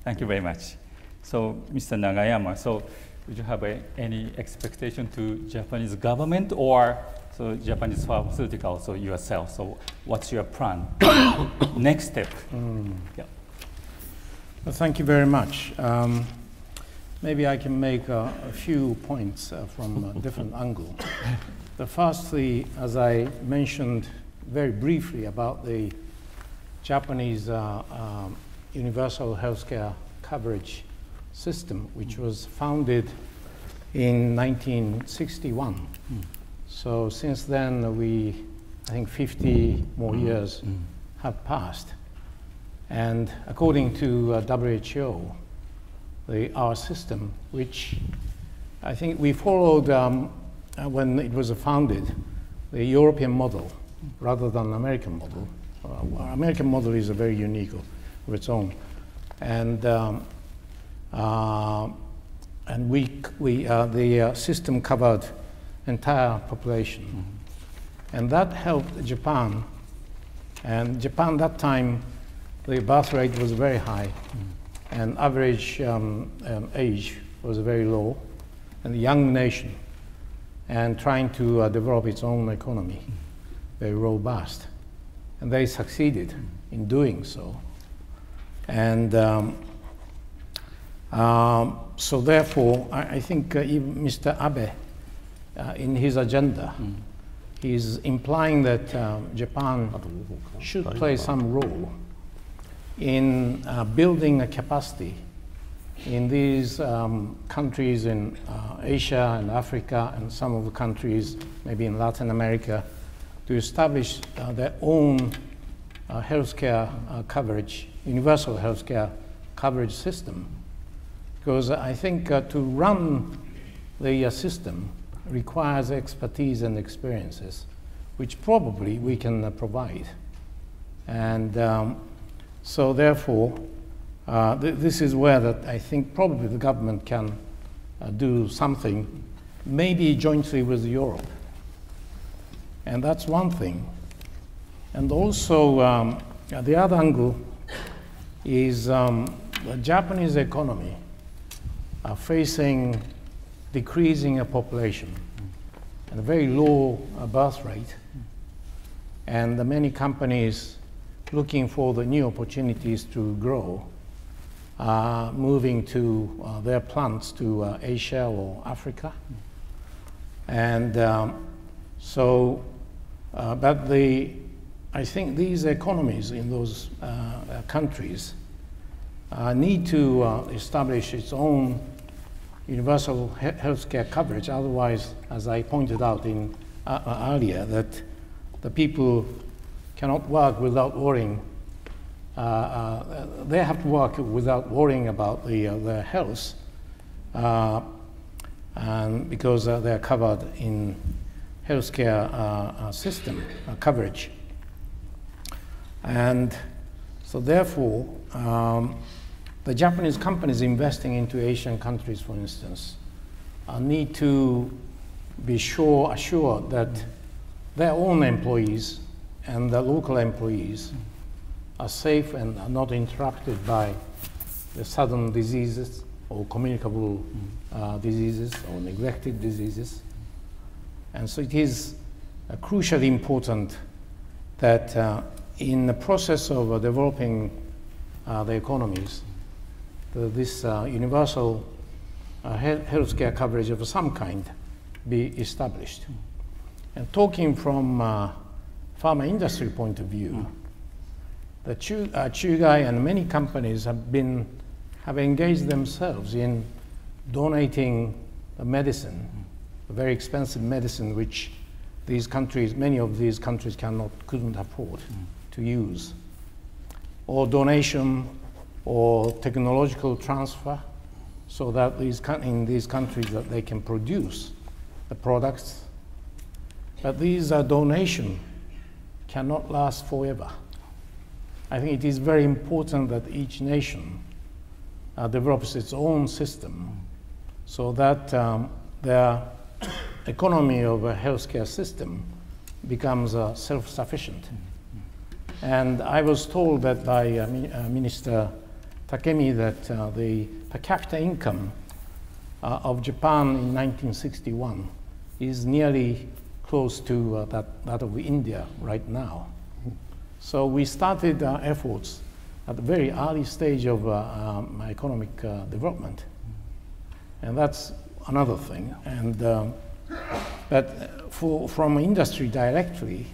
Thank you very much. So, Mr. Nagayama, so would you have any expectation to Japanese government or so Japanese pharmaceutical, so yourself? So what's your plan? Next step? Well, thank you very much. Maybe I can make a few points from a different angle. The firstly, as I mentioned very briefly about the Japanese universal healthcare coverage system, which was founded in 1961. So since then, I think 50 more years have passed. And according to WHO, our system, which I think we followed when it was founded, the European model rather than American model. Our American model is a very unique of its own. And the system covered entire population. And that helped Japan. And Japan, that time, the birth rate was very high, and average age was very low, and a young nation, and trying to develop its own economy, very robust. And they succeeded in doing so. And so therefore, I think even Mr. Abe, in his agenda, he's implying that Japan should play some role in building a capacity in these countries in Asia and Africa and some of the countries, maybe in Latin America, to establish their own healthcare coverage, universal healthcare coverage system. Because I think to run the system requires expertise and experiences, which probably we can provide. And so therefore, this is where that I think probably the government can do something, maybe jointly with Europe. And that's one thing. And also, the other angle is the Japanese economy facing decreasing population and a very low birth rate. And many companies looking for the new opportunities to grow, moving to their plants to Asia or Africa. And but I think these economies in those countries need to establish its own universal healthcare coverage. Otherwise, as I pointed out in earlier, that the people cannot work without worrying. They have to work without worrying about their health, and because they're covered in healthcare system coverage. And so therefore, the Japanese companies investing into Asian countries, for instance, need to be assured that their own employees and the local employees are safe and are not interrupted by the sudden diseases or communicable diseases or neglected diseases. And so it is crucially important that in the process of developing the economies, this universal healthcare coverage of some kind be established. And talking from pharma industry point of view, the Chugai and many companies have engaged themselves in donating the medicine, a very expensive medicine which these countries, many of these countries couldn't afford to use, or donation or technological transfer, so that in these countries that they can produce the products. But these donations cannot last forever. I think it is very important that each nation develops its own system so that their economy of a healthcare system becomes self-sufficient. And I was told that by Minister Takemi that the per capita income of Japan in 1961 is nearly close to that of India right now. So we started our efforts at the very early stage of economic development. And that's another thing. And, but from industry directly,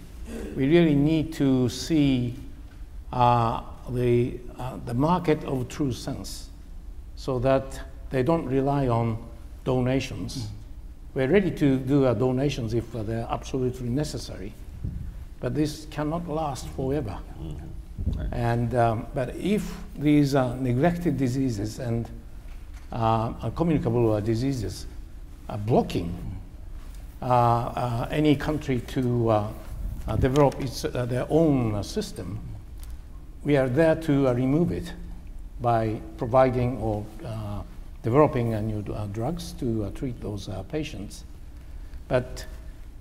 we really need to see the market of true sense, so that they don't rely on donations. We're ready to do donations if they're absolutely necessary, but this cannot last forever. And, but if these neglected diseases and communicable diseases are blocking any country to develop their own system, we are there to remove it by providing or developing new drugs to treat those patients. But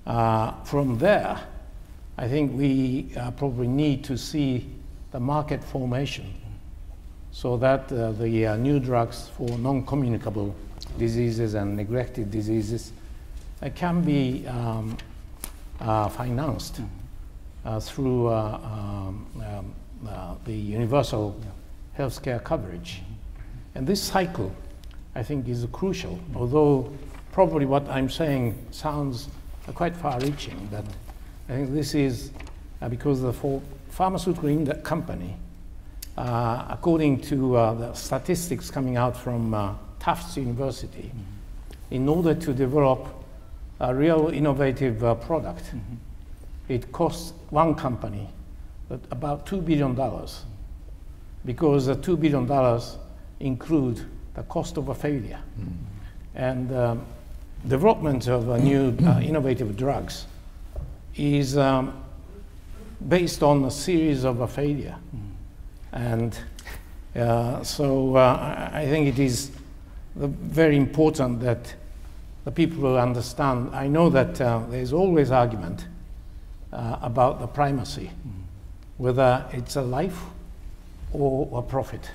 from there, I think we probably need to see the market formation so that the new drugs for non-communicable diseases and neglected diseases can be financed through the universal healthcare coverage. And this cycle, I think, is crucial, although probably what I'm saying sounds quite far-reaching, but I think this is because the pharmaceutical company, according to the statistics coming out from Tufts University, in order to develop a real innovative product, it costs one company about $2 billion, because the $2 billion include the cost of a failure. And development of new innovative drugs is based on a series of a failure. And so I think it is very important that the people will understand. I know that there's always argument about the primacy, whether it's a life or a profit.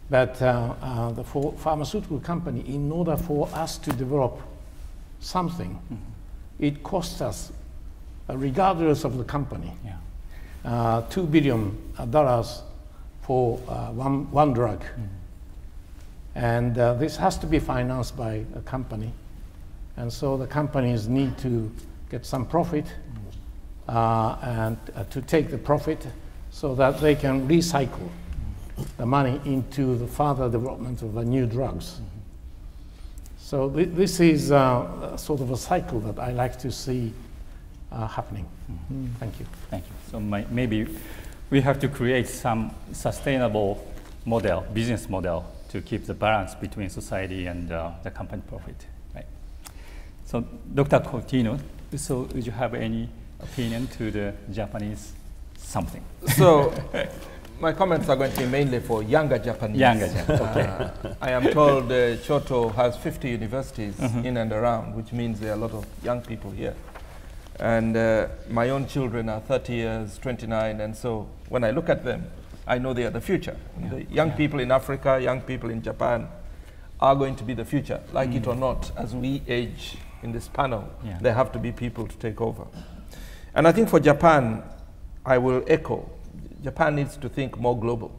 But the pharmaceutical company, in order for us to develop something, it costs us, regardless of the company, $2 billion for one drug. And this has to be financed by a company. And so the companies need to get some profit and to take the profit so that they can recycle the money into the further development of the new drugs. So this is sort of a cycle that I like to see happening. Thank you. Thank you. So maybe we have to create some sustainable model, business model, to keep the balance between society and the company profit. Right? So Dr. Cottino, so would you have any opinion to the Japanese something? So my comments are going to be mainly for younger Japanese. Younger Japanese, okay. I am told Kyoto has 50 universities in and around, which means there are a lot of young people here. And my own children are 30 years, 29, and so when I look at them, I know they are the future. The young people in Africa, young people in Japan are going to be the future, like it or not. As we age in this panel, there have to be people to take over. And I think for Japan, I will echo, Japan needs to think more global.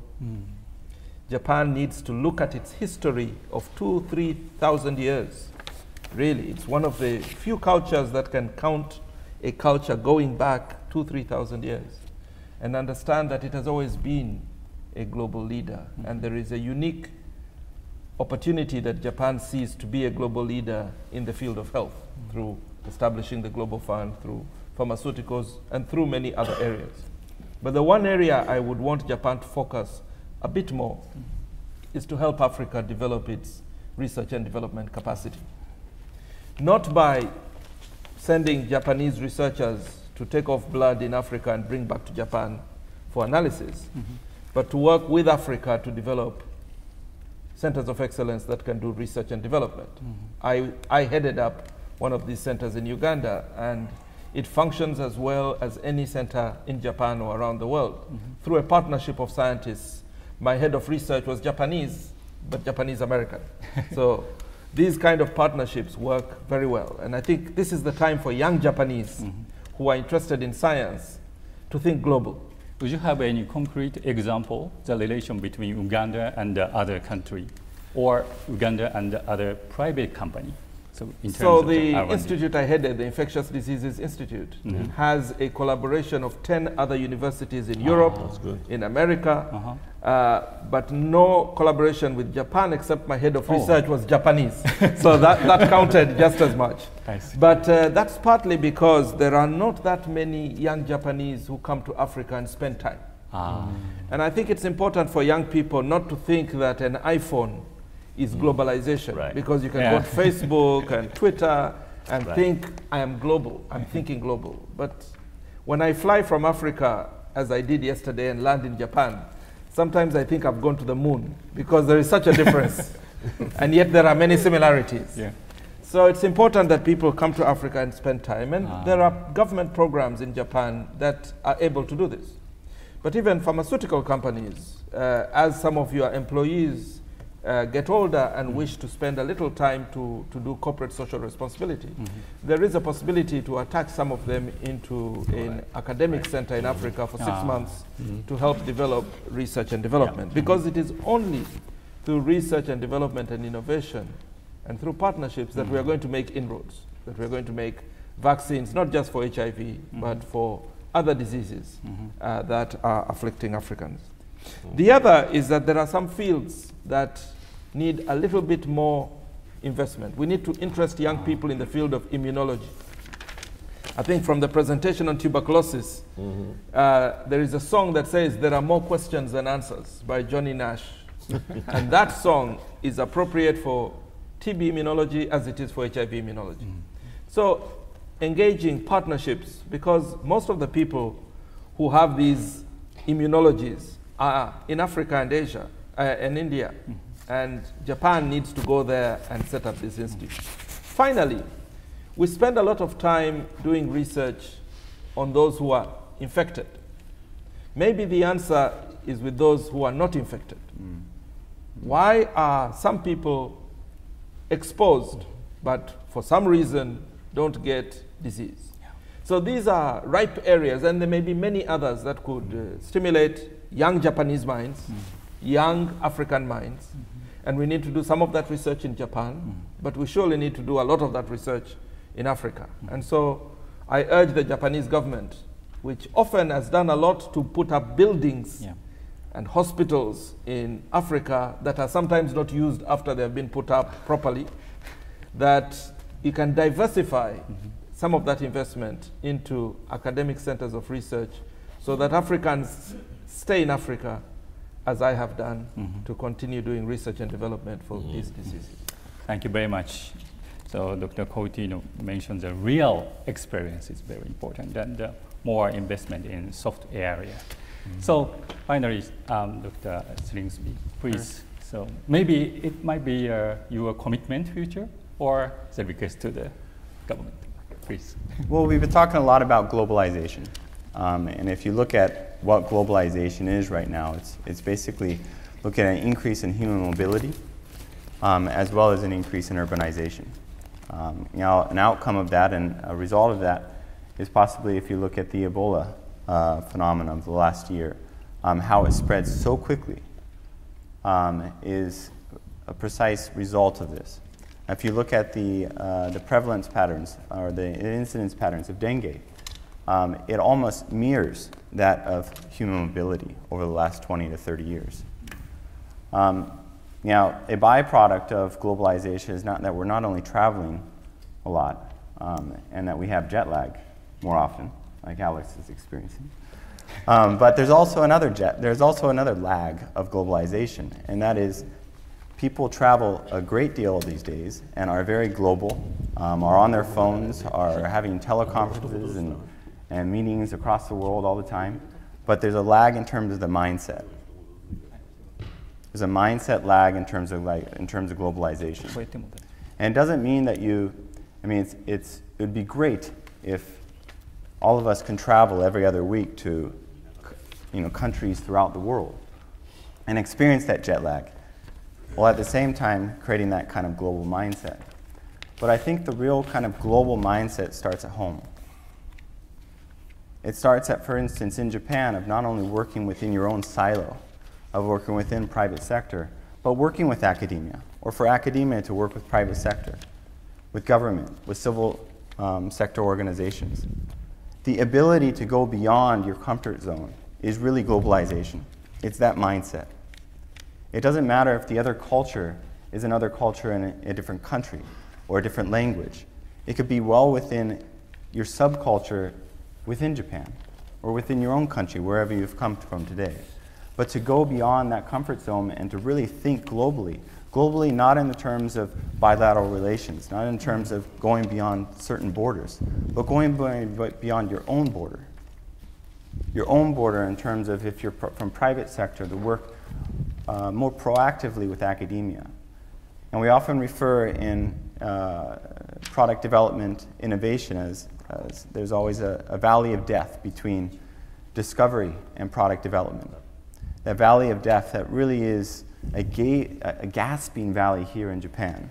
Japan needs to look at its history of 2,000–3,000 years. Really, it's one of the few cultures that can count a culture going back 2,000–3,000 years and understand that it has always been a global leader. And there is a unique opportunity that Japan sees to be a global leader in the field of health through establishing the Global Fund, through pharmaceuticals, and through many other areas. But the one area I would want Japan to focus a bit more is to help Africa develop its research and development capacity. Not by sending Japanese researchers to take off blood in Africa and bring back to Japan for analysis, but to work with Africa to develop centers of excellence that can do research and development. I headed up one of these centers in Uganda, and it functions as well as any center in Japan or around the world. Through a partnership of scientists, my head of research was Japanese, but Japanese American. So these kind of partnerships work very well. And I think this is the time for young Japanese who are interested in science to think global. Would you have any concrete example, the relation between Uganda and the other country, or Uganda and the other private company? So, in terms So of the R&D. institute I headed, the Infectious Diseases Institute, has a collaboration of 10 other universities in Europe, in America, but no collaboration with Japan, except my head of research was Japanese. So that counted just as much. I see. But that's partly because there are not that many young Japanese who come to Africa and spend time. And I think it's important for young people not to think that an iPhone is globalization, because you can go to Facebook and Twitter and think, I am global, I'm thinking global. But when I fly from Africa, as I did yesterday, and land in Japan, sometimes I think I've gone to the moon, because there is such a difference. And yet there are many similarities. So it's important that people come to Africa and spend time. And there are government programs in Japan that are able to do this. But even pharmaceutical companies, as some of your employees get older and wish to spend a little time to do corporate social responsibility, there is a possibility to attach some of them into an academic center in Africa for 6 months to help develop research and development. Because it is only through research and development and innovation and through partnerships that we are going to make inroads, that we are going to make vaccines, not just for HIV, but for other diseases that are afflicting Africans. The other is that there are some fields that need a little bit more investment. We need to interest young people in the field of immunology. I think from the presentation on tuberculosis, there is a song that says, "There are more questions than answers," by Johnny Nash. And that song is appropriate for TB immunology as it is for HIV immunology. So engaging partnerships, because most of the people who have these immunologies are in Africa and Asia and India, and Japan needs to go there and set up this institute. Finally, we spend a lot of time doing research on those who are infected. Maybe the answer is with those who are not infected. Why are some people exposed, but for some reason don't get disease? So these are ripe areas, and there may be many others that could stimulate young Japanese minds, young African minds, and we need to do some of that research in Japan, but we surely need to do a lot of that research in Africa. And so I urge the Japanese government, which often has done a lot to put up buildings and hospitals in Africa that are sometimes not used after they have been put up properly, that you can diversify some of that investment into academic centers of research so that Africans stay in Africa, as I have done, to continue doing research and development for these diseases. Thank you very much. So Dr. Cottino mentioned the real experience is very important, and more investment in soft area. So finally, Dr. Slingsby, please. So maybe it might be your commitment future or the request to the government, please. Well, we've been talking a lot about globalization. And if you look at what globalization is right now, it's basically looking at an increase in human mobility as well as an increase in urbanization. Now, an outcome of that and a result of that is possibly, if you look at the Ebola phenomenon of the last year, how it spreads so quickly is a precise result of this. If you look at the prevalence patterns or the incidence patterns of dengue, it almost mirrors that of human mobility over the last 20 to 30 years. Now, a byproduct of globalization is not that we're not only traveling a lot and that we have jet lag more often, like Alex is experiencing, but there's also another lag of globalization, and that is people travel a great deal these days and are very global, are on their phones, are having teleconferences and meetings across the world all the time, but there's a lag in terms of the mindset. There's a mindset lag in terms of globalization. And it doesn't mean that it would be great if all of us can travel every other week to countries throughout the world and experience that jet lag, while at the same time creating that kind of global mindset. But I think the real kind of global mindset starts at home. It starts at, for instance, in Japan, of not only working within your own silo, of working within private sector, but working with academia, or for academia to work with private sector. with government, with civil sector organizations. The ability to go beyond your comfort zone is really globalization. It's that mindset. It doesn't matter if the other culture is another culture in a different country or a different language. It could be well within your subculture within Japan or within your own country, wherever you've come from today. But to go beyond that comfort zone and to really think globally, globally not in the terms of bilateral relations, not in terms of going beyond certain borders, but going beyond your own border. Your own border in terms of if you're from private sector, to work more proactively with academia. And we often refer in product development innovation as there's always a valley of death between discovery and product development. That valley of death that really is a gasping valley here in Japan,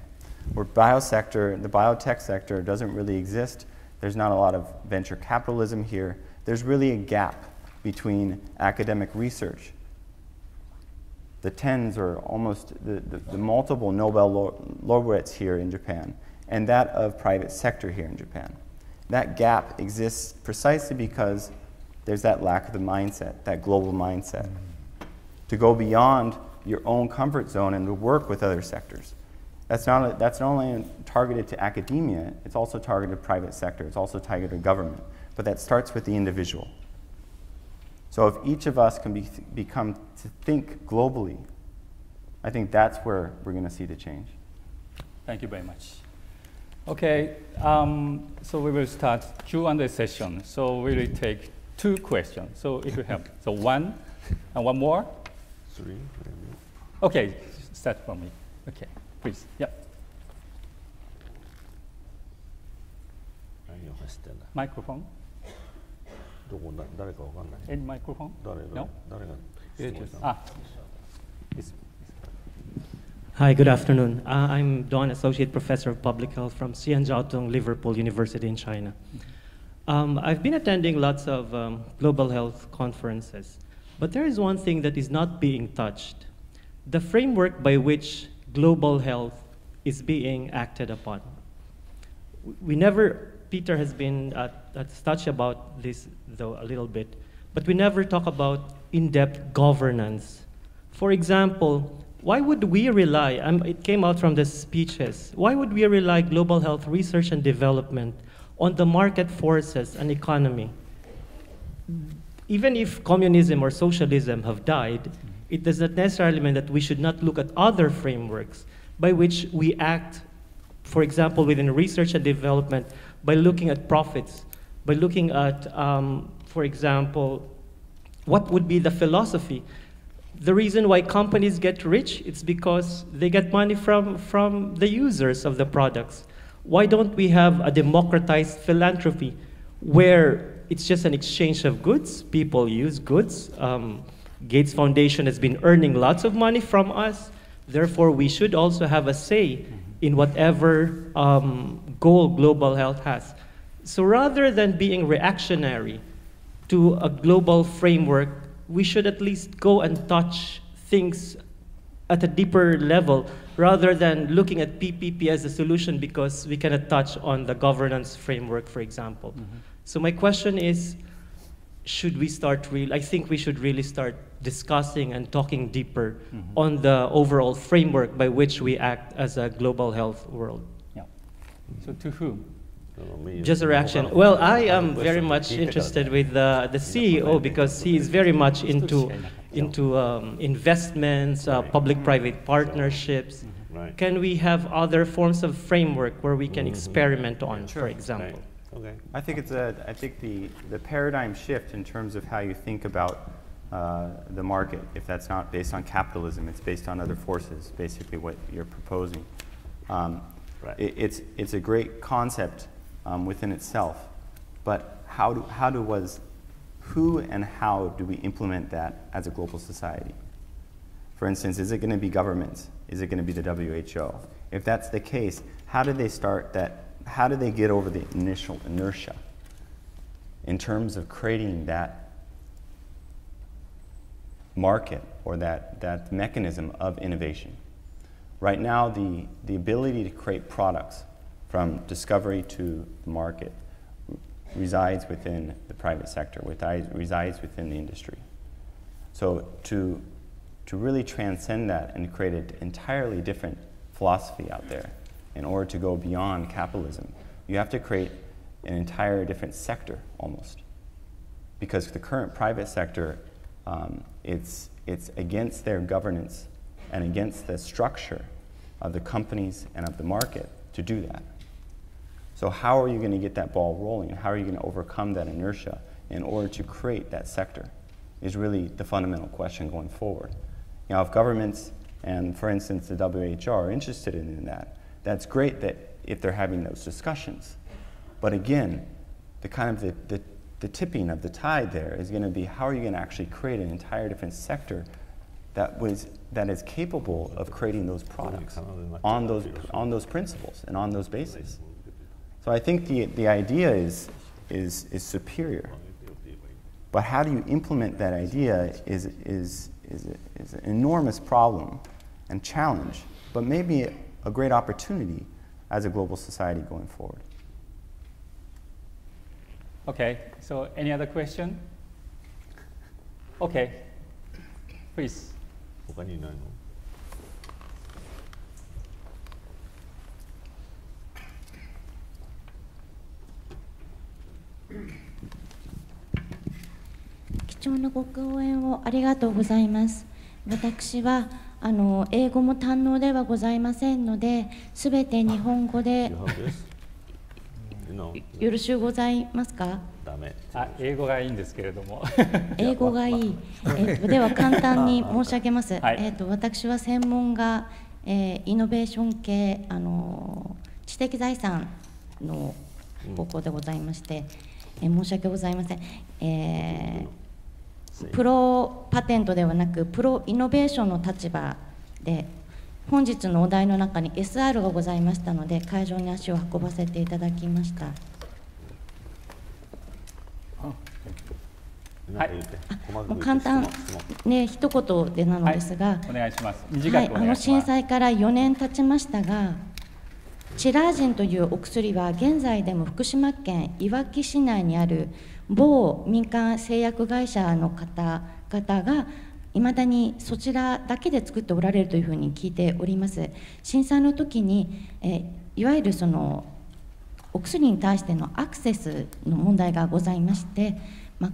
where the biotech sector doesn't really exist. There's not a lot of venture capitalism here. There's really a gap between academic research, the tens or almost the multiple Nobel laureates here in Japan, and that of private sector here in Japan. That gap exists precisely because there's that lack of the mindset, that global mindset, to go beyond your own comfort zone and to work with other sectors. That's not only targeted to academia, it's also targeted to private sector, it's also targeted to government, but that starts with the individual. So if each of us can become to think globally, I think that's where we're going to see the change. Thank you very much. Okay, so we will start Q&A session. So we will take 2 questions. So if you have, so 1 and 1 more. 3. Okay, start from me. Okay, please. Yep. Microphone. Any microphone? No? Yes. Hi, good afternoon. I'm Don, Associate Professor of Public Health from Xianjiaotong, Liverpool University in China. I've been attending lots of global health conferences, but there is one thing that is not being touched. The framework by which global health is being acted upon. Peter has been touched about this though a little bit, but we never talk about in-depth governance. For example, why would we rely, it came out from the speeches, why would we rely global health research and development on the market forces and economy? Even if communism or socialism have died, it does not necessarily mean that we should not look at other frameworks by which we act, for example, within research and development, by looking at profits, by looking at, for example, what would be the philosophy? The reason why companies get rich, it's because they get money from the users of the products. Why don't we have a democratized philanthropy where it's just an exchange of goods, people use goods, Gates Foundation has been earning lots of money from us, therefore we should also have a say in whatever goal global health has. So rather than being reactionary to a global framework, we should at least go and touch things at a deeper level rather than looking at PPP as a solution because we cannot touch on the governance framework, for example. So my question is, should we start I think we should really start discussing and talking deeper on the overall framework by which we act as a global health world. Yeah. So to whom? Just a reaction. Well, I am very much interested with the CEO because he is very much into investments, public-private partnerships. Can we have other forms of framework where we can experiment on, for example? Okay. I think the paradigm shift in terms of how you think about the market, if that's not based on capitalism, it's based on other forces, basically what you're proposing. It's a great concept within itself, but who and how do we implement that as a global society? For instance, is it going to be governments? Is it going to be the WHO? If that's the case, how do they start that? How do they get over the initial inertia in terms of creating that market or that mechanism of innovation? Right now, the ability to create products from discovery to the market resides within the private sector, resides within the industry. So to really transcend that and create an entirely different philosophy out there, in order to go beyond capitalism, you have to create an entire different sector almost. Because the current private sector, it's against their governance and against the structure of the companies and of the market to do that. So how are you going to get that ball rolling? How are you going to overcome that inertia in order to create that sector is really the fundamental question going forward. You know, if governments and, for instance, the WHO are interested in that, that's great that if they're having those discussions. But again, the kind of the tipping of the tide there is going to be how are you going to actually create an entire different sector that is capable of creating those products on those principles and on those bases. So I think the idea is superior, but how do you implement that idea is an enormous problem and challenge, but maybe a great opportunity as a global society going forward. Okay, so any other question? Okay, please. 他にいないの? .貴重なご講演をありがとうございます。私は英語も堪能ではございませんので、すべて日本語でよろしゅうございますか？ダメ。英語がいいんですけれども。英語がいい。では簡単に申し上げます。私は専門がイノベーション系知的財産の方向でございまして、申し訳ございません。プロパテントではなくプロイノベーションの立場で本日のお題の中に SR がございましたので会場に足を運ばせていただきました。もう簡単ね一言でなのですが、お願いします。短くお願いします。震災から4年経ちましたが、チラージンというお薬は現在でも福島県いわき市内にある某民間製薬会社の方々がいまだにそちらだけで作っておられるというふうに聞いております。震災の時に、いわゆるそのお薬に対してのアクセスの問題がございまして、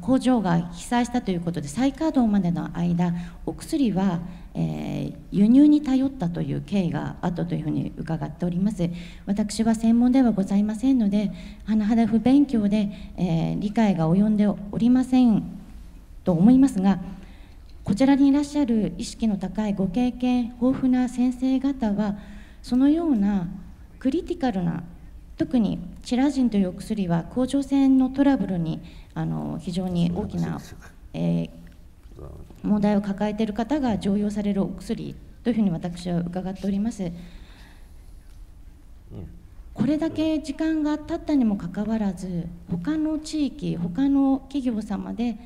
工場が被災したということで再稼働までの間お薬は、輸入に頼ったという経緯があったというふうに伺っております。私は専門ではございませんので甚だ不勉強で、理解が及んでおりませんと思いますが、こちらにいらっしゃる意識の高いご経験豊富な先生方はそのようなクリティカルな特にチラジンというお薬は甲状腺のトラブルに非常に大きな、問題を抱えている方が常用されるお薬というふうに私は伺っております。これだけ時間が経ったにもかかわらず他の地域他の企業様で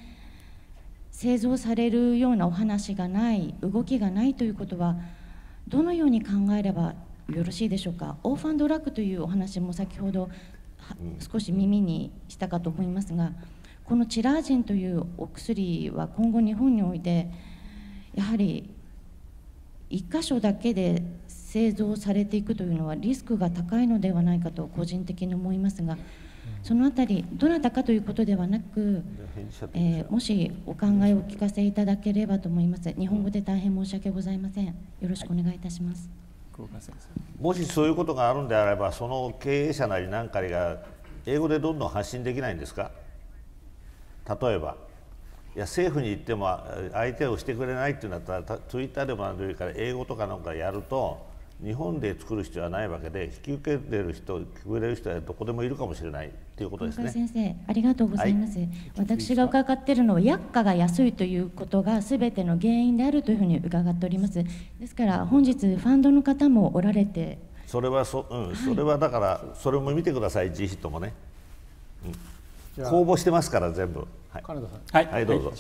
製造されるようなお話がない動きがないということはどのように考えればよろしいでしょうか。オーファンドラッグというお話も先ほど少し耳にしたかと思いますが、このチラージンというお薬は今後日本においてやはり1箇所だけで製造されていくというのはリスクが高いのではないかと個人的に思いますが、そのあたりどなたかということではなく、もしお考えをお聞かせいただければと思います。日本語で大変申し訳ございません。よろしくお願いいたします。もしそういうことがあるんであれば、その経営者なり何かが英語でどんどん発信できないんですか。例えば、いや政府に言っても相手をしてくれないっていうんだったら、ツイッターでも何でもいいから英語とかなんかやると、日本で作る必要はないわけで、引き受けてる人、聞くれる人はどこでもいるかもしれないということですね。先生、ありがとうございます。私が伺っているのは、薬価が安いということがすべての原因であるというふうに伺っております。ですから、本日、ファンドの方もおられて。それはそれはだから、それも見てください、GHITもね。公募してますから、全部。金田さん。はい、どうぞ。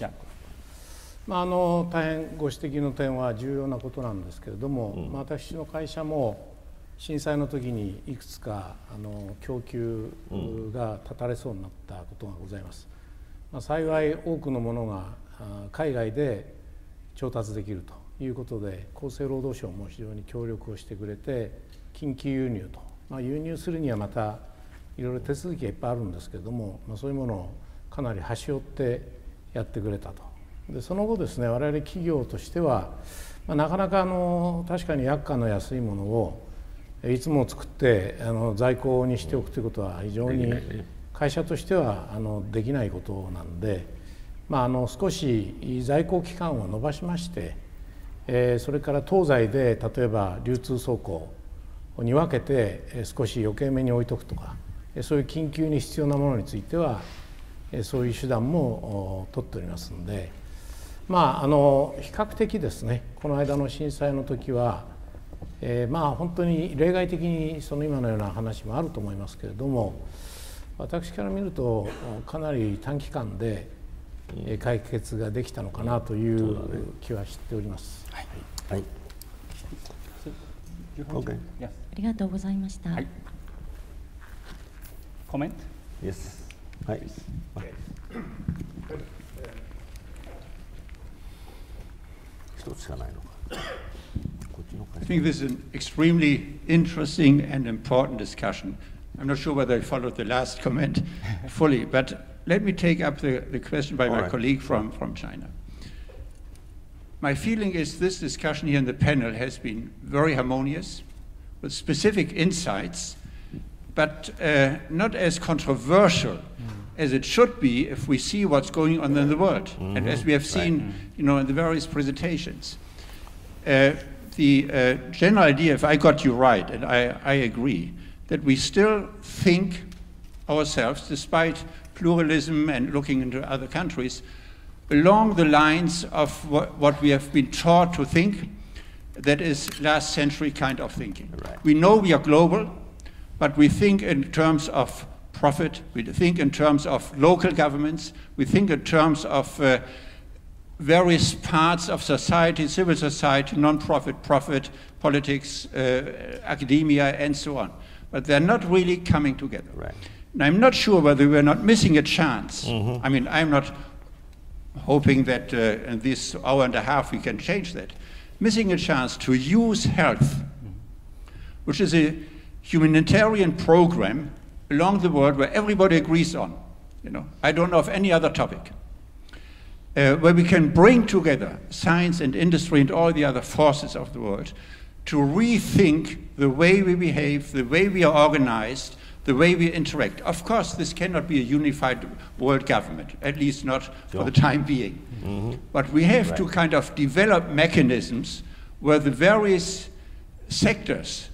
大変ご指摘の点は重要なことなんですけれども、私の会社も震災の時にいくつか供給が断たれそうになったことがございます。幸い多くのものが海外で調達できるということで、厚生労働省も非常に協力をしてくれて、緊急輸入と、輸入するにはまたいろいろ手続きがいっぱいあるんですけれども、そういうものをかなり端折ってやってくれたと。でその後ですね、我々企業としては、なかなか確かに薬価の安いものをいつも作って在庫にしておくということは非常に会社としてはできないことなんで、少し在庫期間を延ばしまして、それから東西で例えば流通倉庫に分けて少し余計めに置いとくとか、そういう緊急に必要なものについてはそういう手段も取っておりますので、比較的ですね、この間の震災の時は、本当に例外的に今のような話もあると思いますけれども、私から見るとかなり短期間で解決ができたのかなという気はしております。はい。ありがとうございました。はい。コメント？ Yes. はい。一つしかないのか。I think this is an extremely interesting and important discussion. I'm not sure whether I followed the last comment fully, but let me take up the question by my colleague from China. My feeling is this discussion here in the panel has been very harmonious, with specific insights, but not as controversial as it should be if we see what's going on in the world, and as we have seen, in the various presentations. The general idea, if I got you right, and I agree, that we still think ourselves, despite pluralism and looking into other countries, along the lines of what we have been taught to think, that is last century kind of thinking. Right. We know we are global, but we think in terms of profit, we think in terms of local governments, we think in terms of various parts of society, civil society, non-profit, profit, politics, academia, and so on. But they're not really coming together. Right. And I'm not sure whether we're not missing a chance. I mean, I'm not hoping that in this hour and a half we can change that. Missing a chance to use health, which is a humanitarian program along the world where everybody agrees on. I don't know of any other topic. Where we can bring together science and industry and all the other forces of the world to rethink the way we behave, the way we are organized, the way we interact. Of course, this cannot be a unified world government, at least not for the time being. But we have to kind of develop mechanisms where the various sectors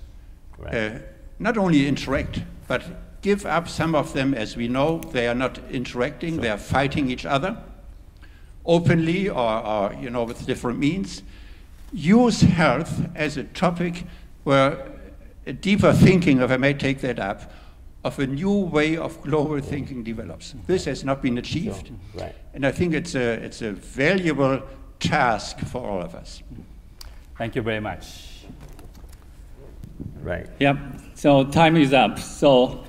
not only interact, but give up some of them. As we know, they are not interacting, they are fighting each other. Openly or with different means, use health as a topic where a deeper thinking, if I may take that up, of a new way of global thinking develops. This has not been achieved, and I think it's a valuable task for all of us. Thank you very much. Right. Yep. So time is up. So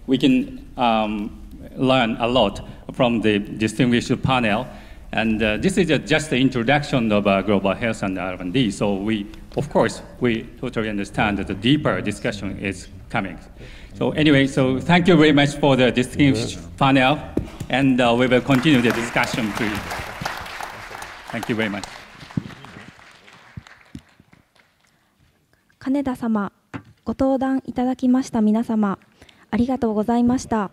we can learn a lot from the distinguished panel. And this is just the introduction of global health and R&D. So of course, we totally understand that the deeper discussion is coming. So anyway, so thank you very much for the distinguished panel, and we will continue the discussion, please. Thank you very much. 金田様、ご登壇いただきました皆様、ありがとうございました。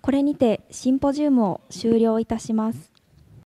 これにてシンポジウムを終了いたします。